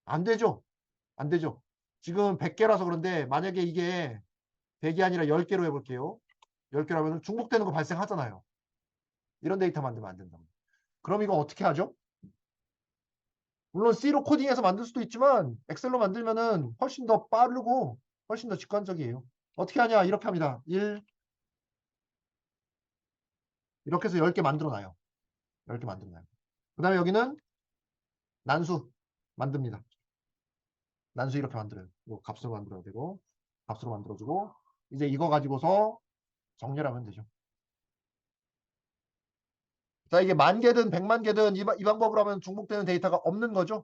안 되죠. 안 되죠. 지금 100개라서 그런데 만약에 이게 100이 아니라 10개로 해볼게요. 10개로 하면 중복되는 거 발생하잖아요. 이런 데이터 만들면 안 된다. 그럼 이거 어떻게 하죠? 물론 C로 코딩해서 만들 수도 있지만 엑셀로 만들면은 훨씬 더 빠르고 훨씬 더 직관적이에요. 어떻게 하냐? 이렇게 합니다. 1 이렇게 해서 10개 만들어놔요. 10개 만들어놔요. 그 다음에 여기는 난수 만듭니다. 난수 이렇게 만들어요. 이거 값으로 만들어야 되고 값으로 만들어주고 이제 이거 가지고서 정렬하면 되죠. 자, 이게 10,000개든 100만 개든 이 방법으로 하면 중복되는 데이터가 없는 거죠?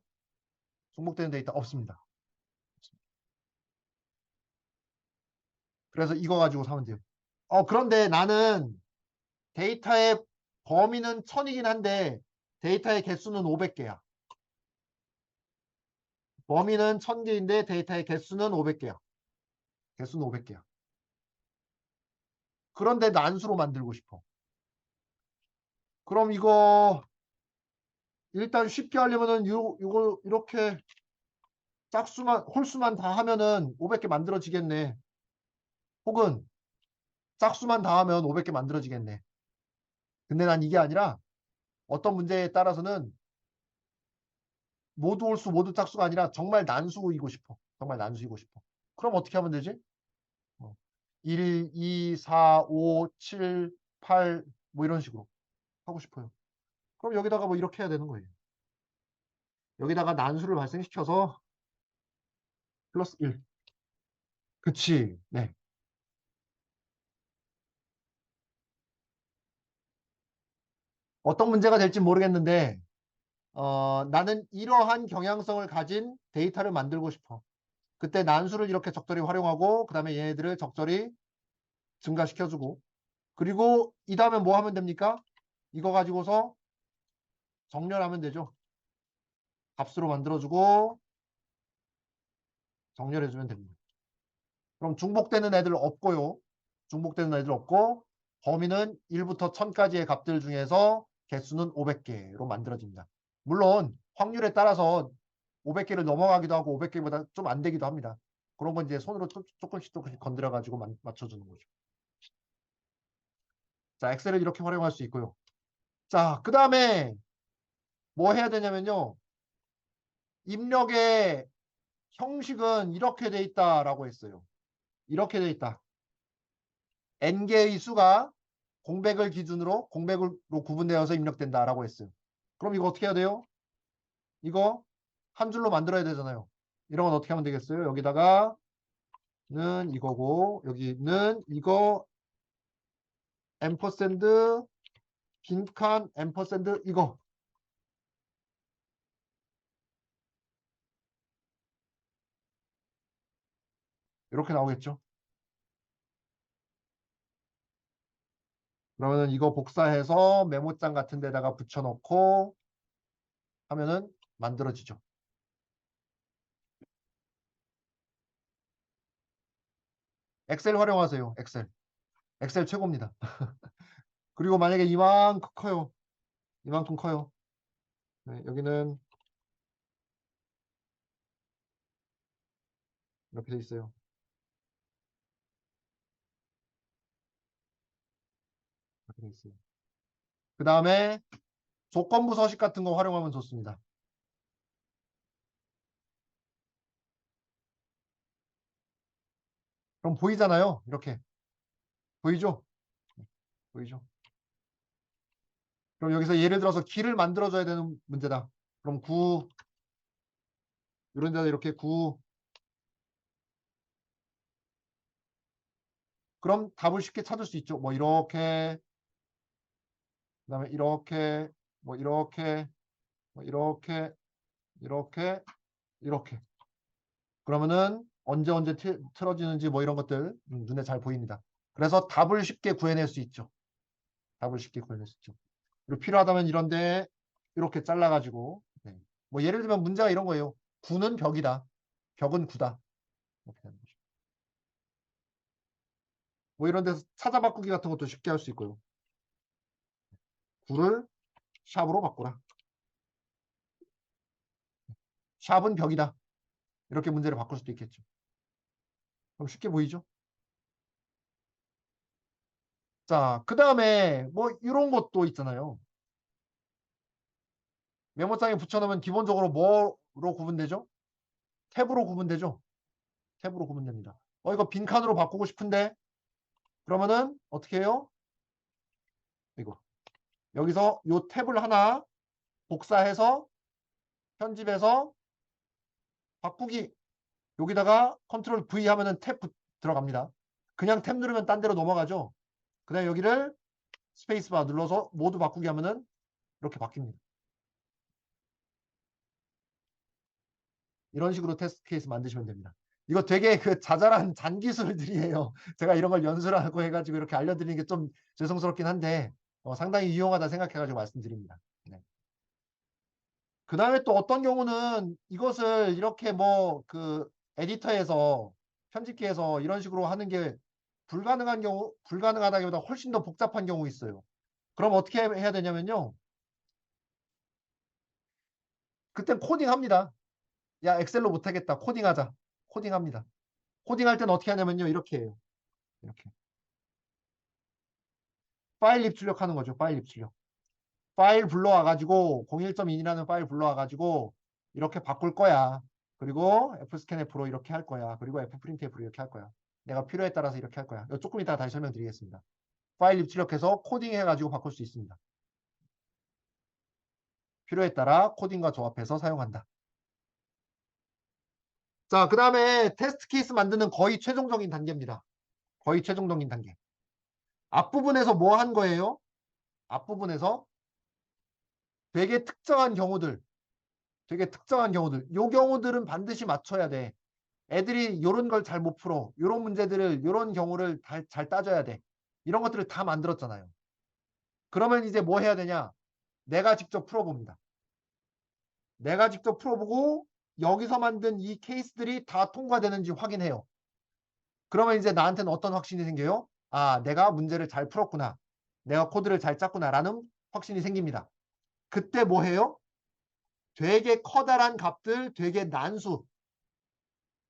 중복되는 데이터 없습니다. 그래서 이거 가지고 사면 돼요. 그런데 나는 데이터의 범위는 1000이긴 한데 데이터의 개수는 500개야. 범위는 1000개인데 데이터의 개수는 500개야. 개수는 500개야. 그런데 난수로 만들고 싶어. 그럼 이거 일단 쉽게 하려면은 이거 이렇게 짝수만 홀수만 다 하면은 500개 만들어지겠네. 혹은 짝수만 다 하면 500개 만들어지겠네. 근데 난 이게 아니라 어떤 문제에 따라서는 모두 홀수 모두 짝수가 아니라 정말 난수이고 싶어. 정말 난수이고 싶어. 그럼 어떻게 하면 되지? 1, 2, 4, 5, 7, 8 뭐 이런 식으로 하고 싶어요. 그럼 여기다가 뭐 이렇게 해야 되는 거예요. 여기다가 난수를 발생시켜서 플러스 1. 그치. 네. 어떤 문제가 될지 모르겠는데 나는 이러한 경향성을 가진 데이터를 만들고 싶어. 그때 난수를 이렇게 적절히 활용하고 그 다음에 얘네들을 적절히 증가시켜주고 그리고 이 다음에 뭐 하면 됩니까? 이거 가지고서 정렬하면 되죠. 값으로 만들어주고 정렬해주면 됩니다. 그럼 중복되는 애들 없고요. 중복되는 애들 없고 범위는 1부터 1000까지의 값들 중에서 개수는 500개로 만들어집니다. 물론 확률에 따라서 500개를 넘어가기도 하고 500개보다 좀 안 되기도 합니다. 그런 건 이제 손으로 조금씩 건드려 가지고 맞춰주는 거죠. 자, 엑셀을 이렇게 활용할 수 있고요. 자, 그 다음에 뭐 해야 되냐면요. 입력의 형식은 이렇게 돼 있다라고 했어요. 이렇게 돼 있다. n개의 수가 공백을 기준으로 공백으로 구분되어서 입력된다라고 했어요. 그럼 이거 어떻게 해야 돼요? 이거 한 줄로 만들어야 되잖아요. 이런 건 어떻게 하면 되겠어요? 여기다가 는 이거고 여기는 이거 앰퍼샌드 빈칸 앰퍼샌드 이거 이렇게 나오겠죠. 그러면은 이거 복사해서 메모장 같은 데다가 붙여놓고 하면은 만들어지죠. 엑셀 활용하세요. 엑셀. 엑셀 최고입니다. 그리고 만약에 이만큼 커요. 이만큼 커요. 네, 여기는 이렇게 돼 있어요. 이렇게 돼 있어요. 그 다음에 조건부 서식 같은 거 활용하면 좋습니다. 그럼 보이잖아요. 이렇게. 보이죠? 보이죠? 그럼 여기서 예를 들어서 길을 만들어줘야 되는 문제다. 그럼 구, 이런 데다 이렇게 구. 그럼 답을 쉽게 찾을 수 있죠. 뭐 이렇게, 그다음에 이렇게, 뭐 이렇게, 뭐 이렇게, 이렇게, 이렇게. 그러면은 언제 틀어지는지 뭐 이런 것들 눈에 잘 보입니다. 그래서 답을 쉽게 구해낼 수 있죠. 답을 쉽게 구해낼 수 있죠. 그리고 필요하다면 이런데 이렇게 잘라가지고 네. 뭐 예를 들면 문제가 이런 거예요. 구는 벽이다. 벽은 구다. 이렇게 되는 거죠. 뭐 이런 데서 찾아 바꾸기 같은 것도 쉽게 할 수 있고요. 구를 샵으로 바꾸라. 샵은 벽이다. 이렇게 문제를 바꿀 수도 있겠죠. 그럼 쉽게 보이죠? 자, 그 다음에 뭐 이런 것도 있잖아요. 메모장에 붙여놓으면 기본적으로 뭐로 구분되죠? 탭으로 구분되죠? 탭으로 구분됩니다. 이거 빈칸으로 바꾸고 싶은데 그러면은 어떻게 해요? 이거 여기서 요 탭을 하나 복사해서 편집해서 바꾸기 여기다가 컨트롤 V 하면은 탭 들어갑니다. 그냥 탭 누르면 딴 데로 넘어가죠. 그 다음에 여기를 스페이스바 눌러서 모두 바꾸기 하면은 이렇게 바뀝니다. 이런 식으로 테스트 케이스 만드시면 됩니다. 이거 되게 그 자잘한 잔기술들이에요. 제가 이런 걸 연수를 하고 해가지고 이렇게 알려드리는 게 좀 죄송스럽긴 한데 상당히 유용하다 생각해가지고 말씀드립니다. 네. 그 다음에 또 어떤 경우는 이것을 이렇게 뭐 그 에디터에서 편집기에서 이런 식으로 하는 게 불가능한 경우, 불가능하다기보다 훨씬 더 복잡한 경우 있어요. 그럼 어떻게 해야 되냐면요. 그땐 코딩합니다. 야, 엑셀로 못하겠다. 코딩하자. 코딩합니다. 코딩할 때는 어떻게 하냐면요. 이렇게 해요. 이렇게. 파일 입출력하는 거죠. 파일 입출력. 파일 불러와가지고 01.2이라는 파일 불러와가지고 이렇게 바꿀 거야. 그리고 fscanf로 이렇게 할 거야. 그리고 fprintf로 이렇게 할 거야. 내가 필요에 따라서 이렇게 할 거야. 조금 이따가 다시 설명드리겠습니다. 파일 입출력해서 코딩해가지고 바꿀 수 있습니다. 필요에 따라 코딩과 조합해서 사용한다. 자, 그 다음에 테스트 케이스 만드는 거의 최종적인 단계입니다. 거의 최종적인 단계. 앞부분에서 뭐 한 거예요? 앞부분에서 되게 특정한 경우들, 요 경우들은 반드시 맞춰야 돼. 애들이 요런 걸 잘 못 풀어. 요런 문제들을, 요런 경우를 잘 따져야 돼. 이런 것들을 다 만들었잖아요. 그러면 이제 뭐 해야 되냐? 내가 직접 풀어봅니다. 내가 직접 풀어보고 여기서 만든 이 케이스들이 다 통과되는지 확인해요. 그러면 이제 나한테는 어떤 확신이 생겨요? 아, 내가 문제를 잘 풀었구나. 내가 코드를 잘 짰구나. 라는 확신이 생깁니다. 그때 뭐 해요? 되게 커다란 값들, 되게 난수.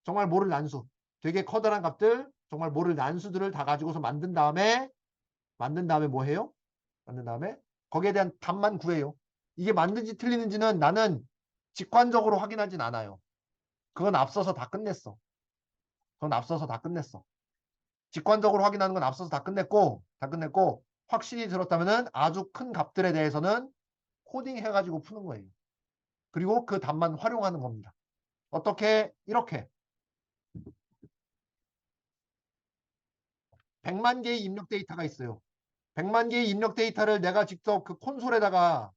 정말 모를 난수. 되게 커다란 값들, 정말 모를 난수들을 다 가지고서 만든 다음에 뭐 해요? 만든 다음에 거기에 대한 답만 구해요. 이게 맞는지 틀리는지는 나는 직관적으로 확인하진 않아요. 그건 앞서서 다 끝냈어. 그건 앞서서 다 끝냈어. 직관적으로 확인하는 건 앞서서 다 끝냈고 확신이 들었다면은 아주 큰 값들에 대해서는 코딩 해가지고 푸는 거예요. 그리고 그 답만 활용하는 겁니다. 어떻게? 이렇게 100만 개의 입력 데이터가 있어요. 100만 개의 입력 데이터를 내가 직접 그 콘솔에다가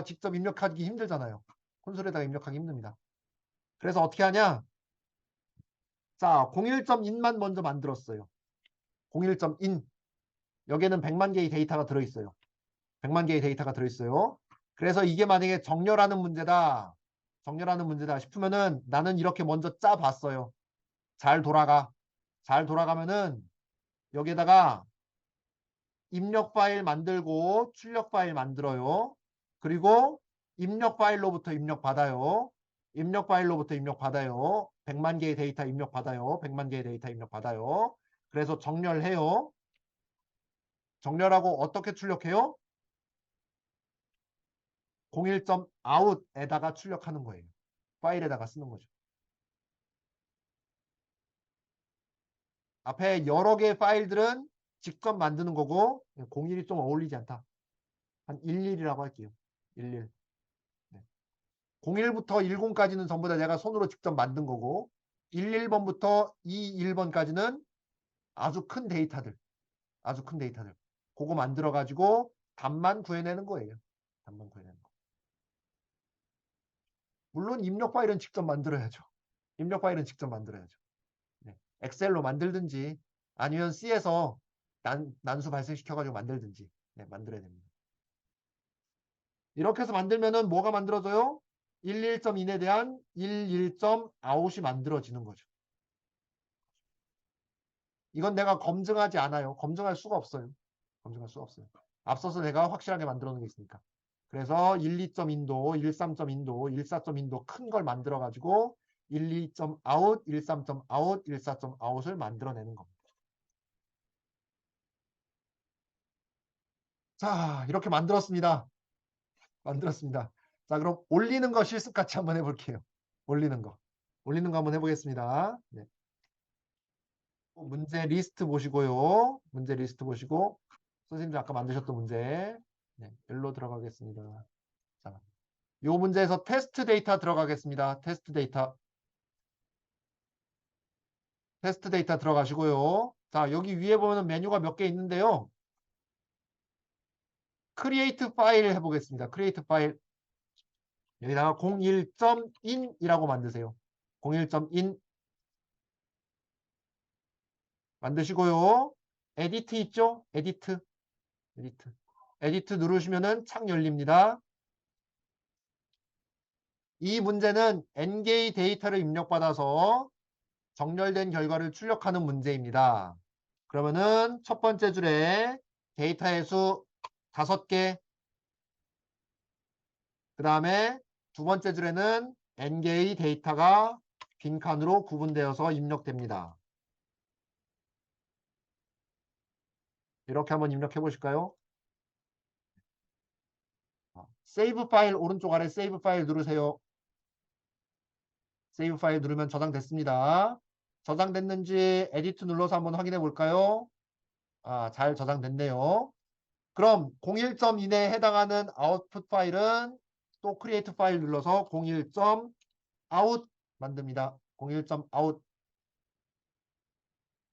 직접 입력하기 힘들잖아요. 콘솔에다가 입력하기 힘듭니다. 그래서 어떻게 하냐? 자, 01.in만 먼저 만들었어요. 01.in. 여기에는 100만 개의 데이터가 들어있어요. 100만 개의 데이터가 들어있어요. 그래서 이게 만약에 정렬하는 문제다. 정렬하는 문제다 싶으면은 나는 이렇게 먼저 짜봤어요. 잘 돌아가. 잘 돌아가면은 여기에다가 입력 파일 만들고 출력 파일 만들어요. 그리고 입력 파일로부터 입력 받아요. 입력 파일로부터 입력 받아요. 100만 개의 데이터 입력받아요. 100만 개의 데이터 입력받아요. 그래서 정렬해요. 정렬하고 어떻게 출력해요? 01.out에다가 출력하는 거예요. 파일에다가 쓰는 거죠. 앞에 여러 개의 파일들은 직접 만드는 거고 01이 좀 어울리지 않다. 한 11이라고 할게요. 11. 네. 01부터 10까지는 전부 다 내가 손으로 직접 만든 거고 11번부터 21번까지는 아주 큰 데이터들. 아주 큰 데이터들. 그거 만들어 가지고 답만 구해내는 거예요. 답만 구해내는 거. 물론 입력 파일은 직접 만들어야죠. 입력 파일은 직접 만들어야죠. 네. 엑셀로 만들든지 아니면 C에서 난수 발생시켜가지고 만들든지 네, 만들어야 됩니다. 이렇게 해서 만들면은 뭐가 만들어져요? 11.in에 대한 11.out이 만들어지는 거죠. 이건 내가 검증하지 않아요. 검증할 수가 없어요. 검증할 수가 없어요. 앞서서 내가 확실하게 만들어 놓은 게 있으니까. 그래서 12.in도, 13.in도, 14.in도 큰 걸 만들어 가지고 12.out, 13.out, 14.out을 만들어내는 겁니다. 자, 이렇게 만들었습니다. 만들었습니다. 자, 그럼 올리는 거 실습 같이 한번 해볼게요. 올리는 거. 올리는 거 한번 해보겠습니다. 네. 문제 리스트 보시고요. 문제 리스트 보시고 선생님들 아까 만드셨던 문제 네, 일로 들어가겠습니다. 자, 요 문제에서 테스트 데이터 들어가겠습니다. 테스트 데이터. 테스트 데이터 들어가시고요. 자, 여기 위에 보면 메뉴가 몇 개 있는데요. 크리에이트 파일 해보겠습니다. 크리에이트 파일. 여기다가 01.in이라고 만드세요. 01.in 만드시고요. 에디트 있죠? 에디트. 에디트. 에디트 누르시면은 창 열립니다. 이 문제는 N개의 데이터를 입력받아서 정렬된 결과를 출력하는 문제입니다. 그러면은 첫 번째 줄에 데이터의 수 5개. 그 다음에 두 번째 줄에는 N개의 데이터가 빈칸으로 구분되어서 입력됩니다. 이렇게 한번 입력해 보실까요? 세이브 파일 오른쪽 아래 세이브 파일 누르세요. 세이브 파일 누르면 저장됐습니다. 저장됐는지 에디트 눌러서 한번 확인해 볼까요? 잘 저장됐네요. 그럼 01.in에 해당하는 아웃풋 파일은 또 크리에이트 파일 눌러서 01.out 만듭니다. 01.out.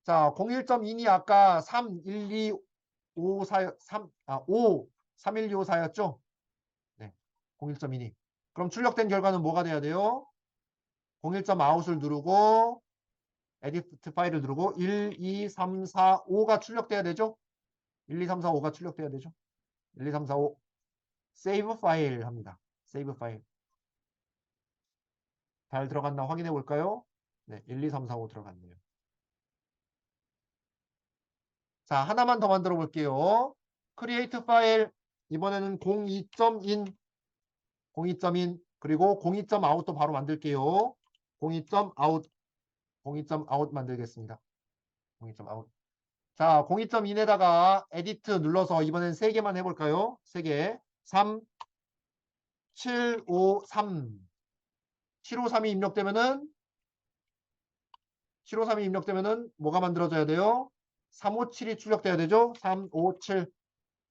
자, 01.in이 아까 3, 1, 2, 5, 4, 5, 3, 1, 2, 5, 4였죠? 네. 01.in이. 그럼 출력된 결과는 뭐가 돼야 돼요? 01.out을 누르고 에디트 파일을 누르고 1, 2, 3, 4, 5가 출력돼야 되죠? 1, 2, 3, 4, 5가 출력돼야 되죠? 1, 2, 3, 4, 5. 세이브 파일 합니다. 세이브 파일. 잘 들어갔나 확인해 볼까요? 네, 1, 2, 3, 4, 5 들어갔네요. 자, 하나만 더 만들어 볼게요. 크리에이트 파일 이번에는 02.in 02.in 그리고 02.out도 바로 만들게요. 02.out 02.out 만들겠습니다. 02.out. 자, 02.in에다가 에디트 눌러서 이번엔 3개만 해볼까요? 3개. 3, 7, 5, 3. 753이 입력되면은 753이 입력되면은 뭐가 만들어져야 돼요? 357이 출력돼야 되죠? 357.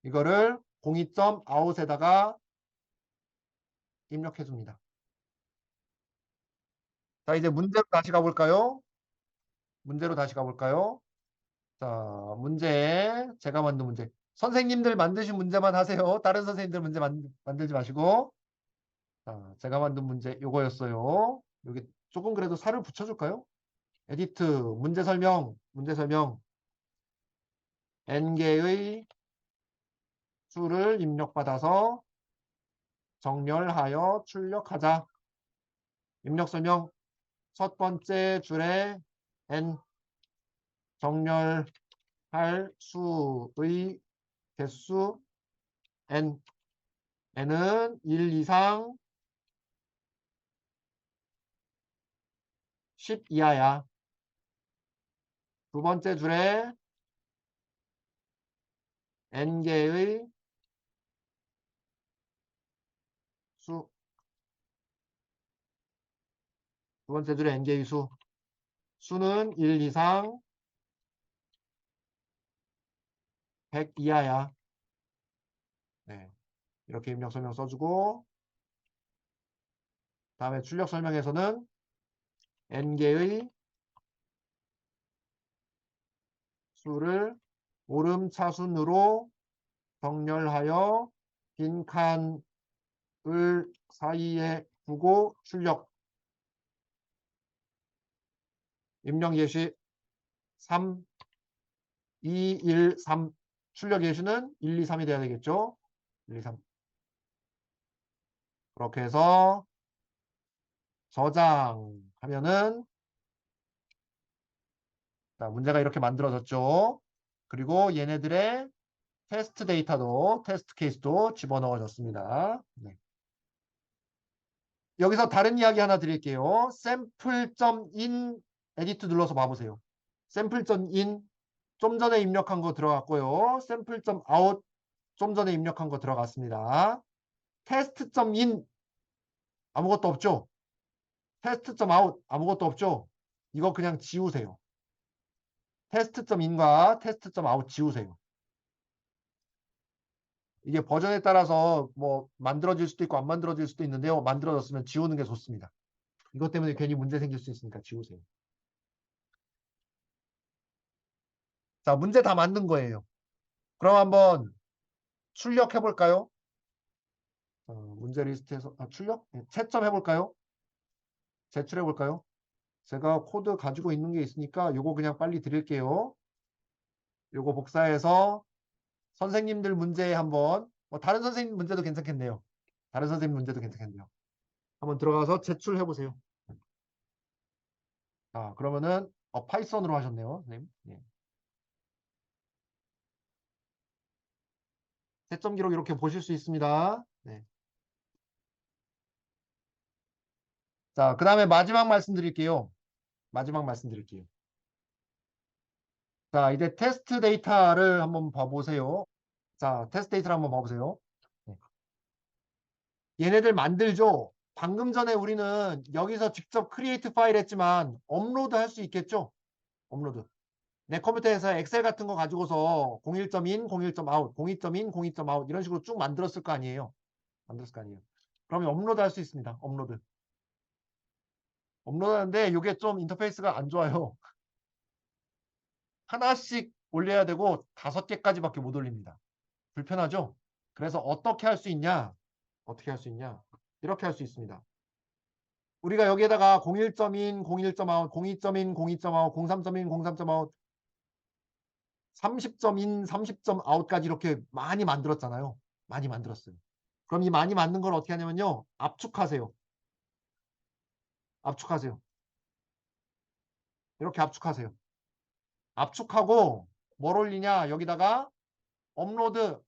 이거를 02.out에다가 입력해 줍니다. 자, 이제 문제로 다시 가볼까요? 문제로 다시 가볼까요? 자, 문제. 제가 만든 문제. 선생님들 만드신 문제만 하세요. 다른 선생님들 문제 만들지 마시고. 자, 제가 만든 문제 요거였어요. 여기 조금 그래도 살을 붙여줄까요? 에디트, 문제 설명, 문제 설명. n개의 수를 입력받아서 정렬하여 출력하자. 입력 설명. 첫 번째 줄에 n 정렬할 수의 개수 n n은 1 이상 10 이하야. 두 번째 줄에 n개의 수. 두 번째 줄에 n개의 수. 수는 1 이상 100 이하야. 네. 이렇게 입력 설명 써주고, 다음에 출력 설명에서는 n개의 수를 오름차순으로 정렬하여 빈칸을 사이에 두고 출력. 입력 예시 3, 2, 1, 3. 출력 예시는 1, 2, 3이 돼야 되겠죠? 1, 2, 3. 그렇게 해서 저장하면은, 자, 문제가 이렇게 만들어졌죠. 그리고 얘네들의 테스트 데이터도, 테스트 케이스도 집어넣어졌습니다. 네. 여기서 다른 이야기 하나 드릴게요. sample.in 에디트 눌러서 봐보세요. sample.in 좀 전에 입력한 거 들어갔고요. sample.out 좀 전에 입력한 거 들어갔습니다. test.in 아무것도 없죠? test.out 아무것도 없죠? 이거 그냥 지우세요. test.in과 test.out 지우세요. 이게 버전에 따라서 뭐 만들어질 수도 있고 안 만들어질 수도 있는데요. 만들어졌으면 지우는 게 좋습니다. 이것 때문에 괜히 문제 생길 수 있으니까 지우세요. 자, 문제 다 만든 거예요. 그럼 한번 출력해 볼까요? 문제 리스트에서 출력? 네, 채점 해볼까요? 제출해 볼까요? 제가 코드 가지고 있는 게 있으니까 요거 그냥 빨리 드릴게요. 요거 복사해서 선생님들 문제에 한번, 다른 선생님 문제도 괜찮겠네요. 다른 선생님 문제도 괜찮겠네요. 한번 들어가서 제출해 보세요. 자, 그러면은 파이썬으로 하셨네요, 선생님. 예. 채점 기록 이렇게 보실 수 있습니다. 네. 자, 그 다음에 마지막 말씀드릴게요. 마지막 말씀드릴게요. 자, 이제 테스트 데이터를 한번 봐보세요. 자, 테스트 데이터를 한번 봐보세요. 네. 얘네들 만들죠. 방금 전에 우리는 여기서 직접 크리에이트 파일 했지만 업로드 할 수 있겠죠? 업로드. 내 컴퓨터에서 엑셀 같은 거 가지고서 01.in, 01.out, 02.in, 02.out 이런 식으로 쭉 만들었을 거 아니에요. 만들었을 거 아니에요. 그러면 업로드 할 수 있습니다. 업로드. 업로드하는데 이게 좀 인터페이스가 안 좋아요. 하나씩 올려야 되고 5개까지밖에 못 올립니다. 불편하죠? 그래서 어떻게 할 수 있냐? 어떻게 할 수 있냐? 이렇게 할 수 있습니다. 우리가 여기에다가 01.in, 01.out, 02.in, 02.out, 03.in, 03.out, 30.in, 30.out까지 이렇게 많이 만들었잖아요. 많이 만들었어요. 그럼 이 많이 만든 걸 어떻게 하냐면요. 압축하세요. 압축하세요. 이렇게 압축하세요. 압축하고 뭘 올리냐? 여기다가 업로드,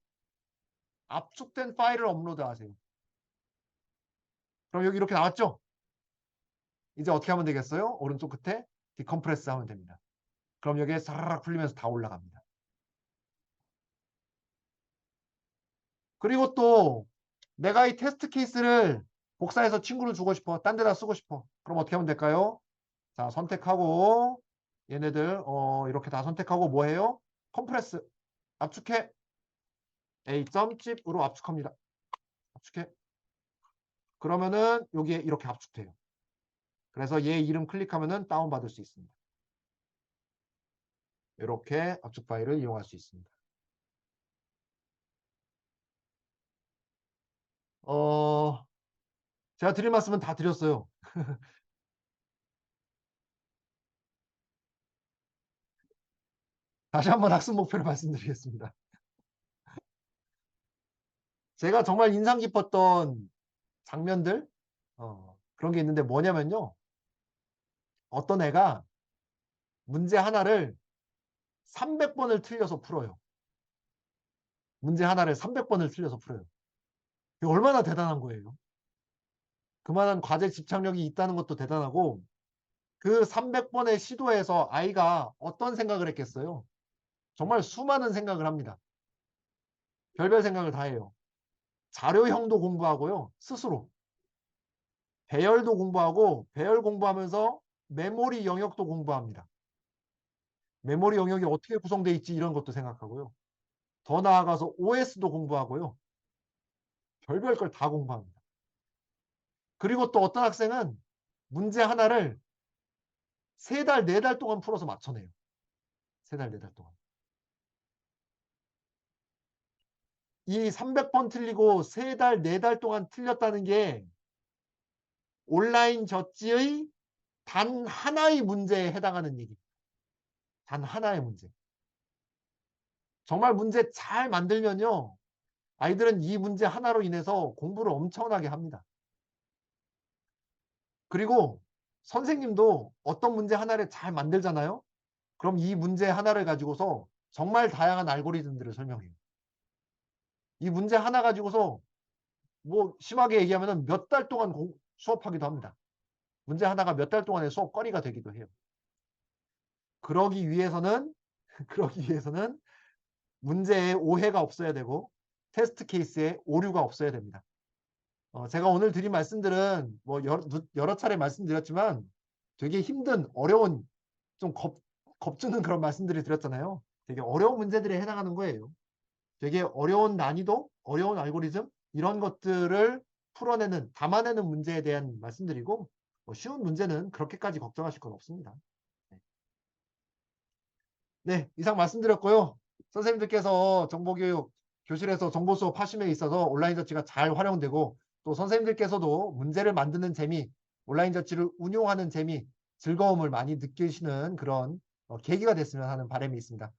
압축된 파일을 업로드 하세요. 그럼 여기 이렇게 나왔죠? 이제 어떻게 하면 되겠어요? 오른쪽 끝에 디컴프레스 하면 됩니다. 그럼 여기에 사라락 풀리면서 다 올라갑니다. 그리고 또 내가 이 테스트 케이스를 복사해서 친구를 주고 싶어. 딴 데다 쓰고 싶어. 그럼 어떻게 하면 될까요? 자, 선택하고 얘네들 이렇게 다 선택하고 뭐 해요? 컴프레스 압축해. A.zip으로 압축합니다. 압축해. 그러면은 여기에 이렇게 압축돼요. 그래서 얘 이름 클릭하면은 다운받을 수 있습니다. 이렇게 압축 파일을 이용할 수 있습니다. 제가 드릴 말씀은 다 드렸어요. 다시 한번 학습 목표를 말씀드리겠습니다. 제가 정말 인상 깊었던 장면들 그런 게 있는데 뭐냐면요. 어떤 애가 문제 하나를 300번을 틀려서 풀어요. 문제 하나를 300번을 틀려서 풀어요. 이게 얼마나 대단한 거예요. 그만한 과제 집착력이 있다는 것도 대단하고 그 300번의 시도에서 아이가 어떤 생각을 했겠어요? 정말 수많은 생각을 합니다. 별별 생각을 다 해요. 자료형도 공부하고요. 스스로. 배열도 공부하고 배열 공부하면서 메모리 영역도 공부합니다. 메모리 영역이 어떻게 구성되어 있지 이런 것도 생각하고요. 더 나아가서 OS도 공부하고요. 별별 걸 다 공부합니다. 그리고 또 어떤 학생은 문제 하나를 3달, 4달 동안 풀어서 맞춰내요. 3달, 4달 동안. 이 300번 틀리고 3달, 4달 동안 틀렸다는 게 온라인 저지의 단 하나의 문제에 해당하는 얘기입니다. 단 하나의 문제. 정말 문제 잘 만들면요. 아이들은 이 문제 하나로 인해서 공부를 엄청나게 합니다. 그리고 선생님도 어떤 문제 하나를 잘 만들잖아요. 그럼 이 문제 하나를 가지고서 정말 다양한 알고리즘들을 설명해요. 이 문제 하나 가지고서 뭐 심하게 얘기하면 몇 달 동안 수업하기도 합니다. 문제 하나가 몇 달 동안의 수업거리가 되기도 해요. 그러기 위해서는 문제에 오해가 없어야 되고 테스트 케이스에 오류가 없어야 됩니다. 제가 오늘 드린 말씀들은 뭐 여러 차례 말씀드렸지만 되게 힘든 어려운 좀 겁주는 그런 말씀들을 드렸잖아요. 되게 어려운 문제들에 해당하는 거예요. 되게 어려운 난이도, 어려운 알고리즘 이런 것들을 풀어내는, 담아내는 문제에 대한 말씀드리고 쉬운 문제는 그렇게까지 걱정하실 건 없습니다. 네, 이상 말씀드렸고요. 선생님들께서 정보교육 교실에서 정보 수업 하심에 있어서 온라인 저치가 잘 활용되고 또 선생님들께서도 문제를 만드는 재미, 온라인 저치를 운용하는 재미, 즐거움을 많이 느끼시는 그런 계기가 됐으면 하는 바람이 있습니다.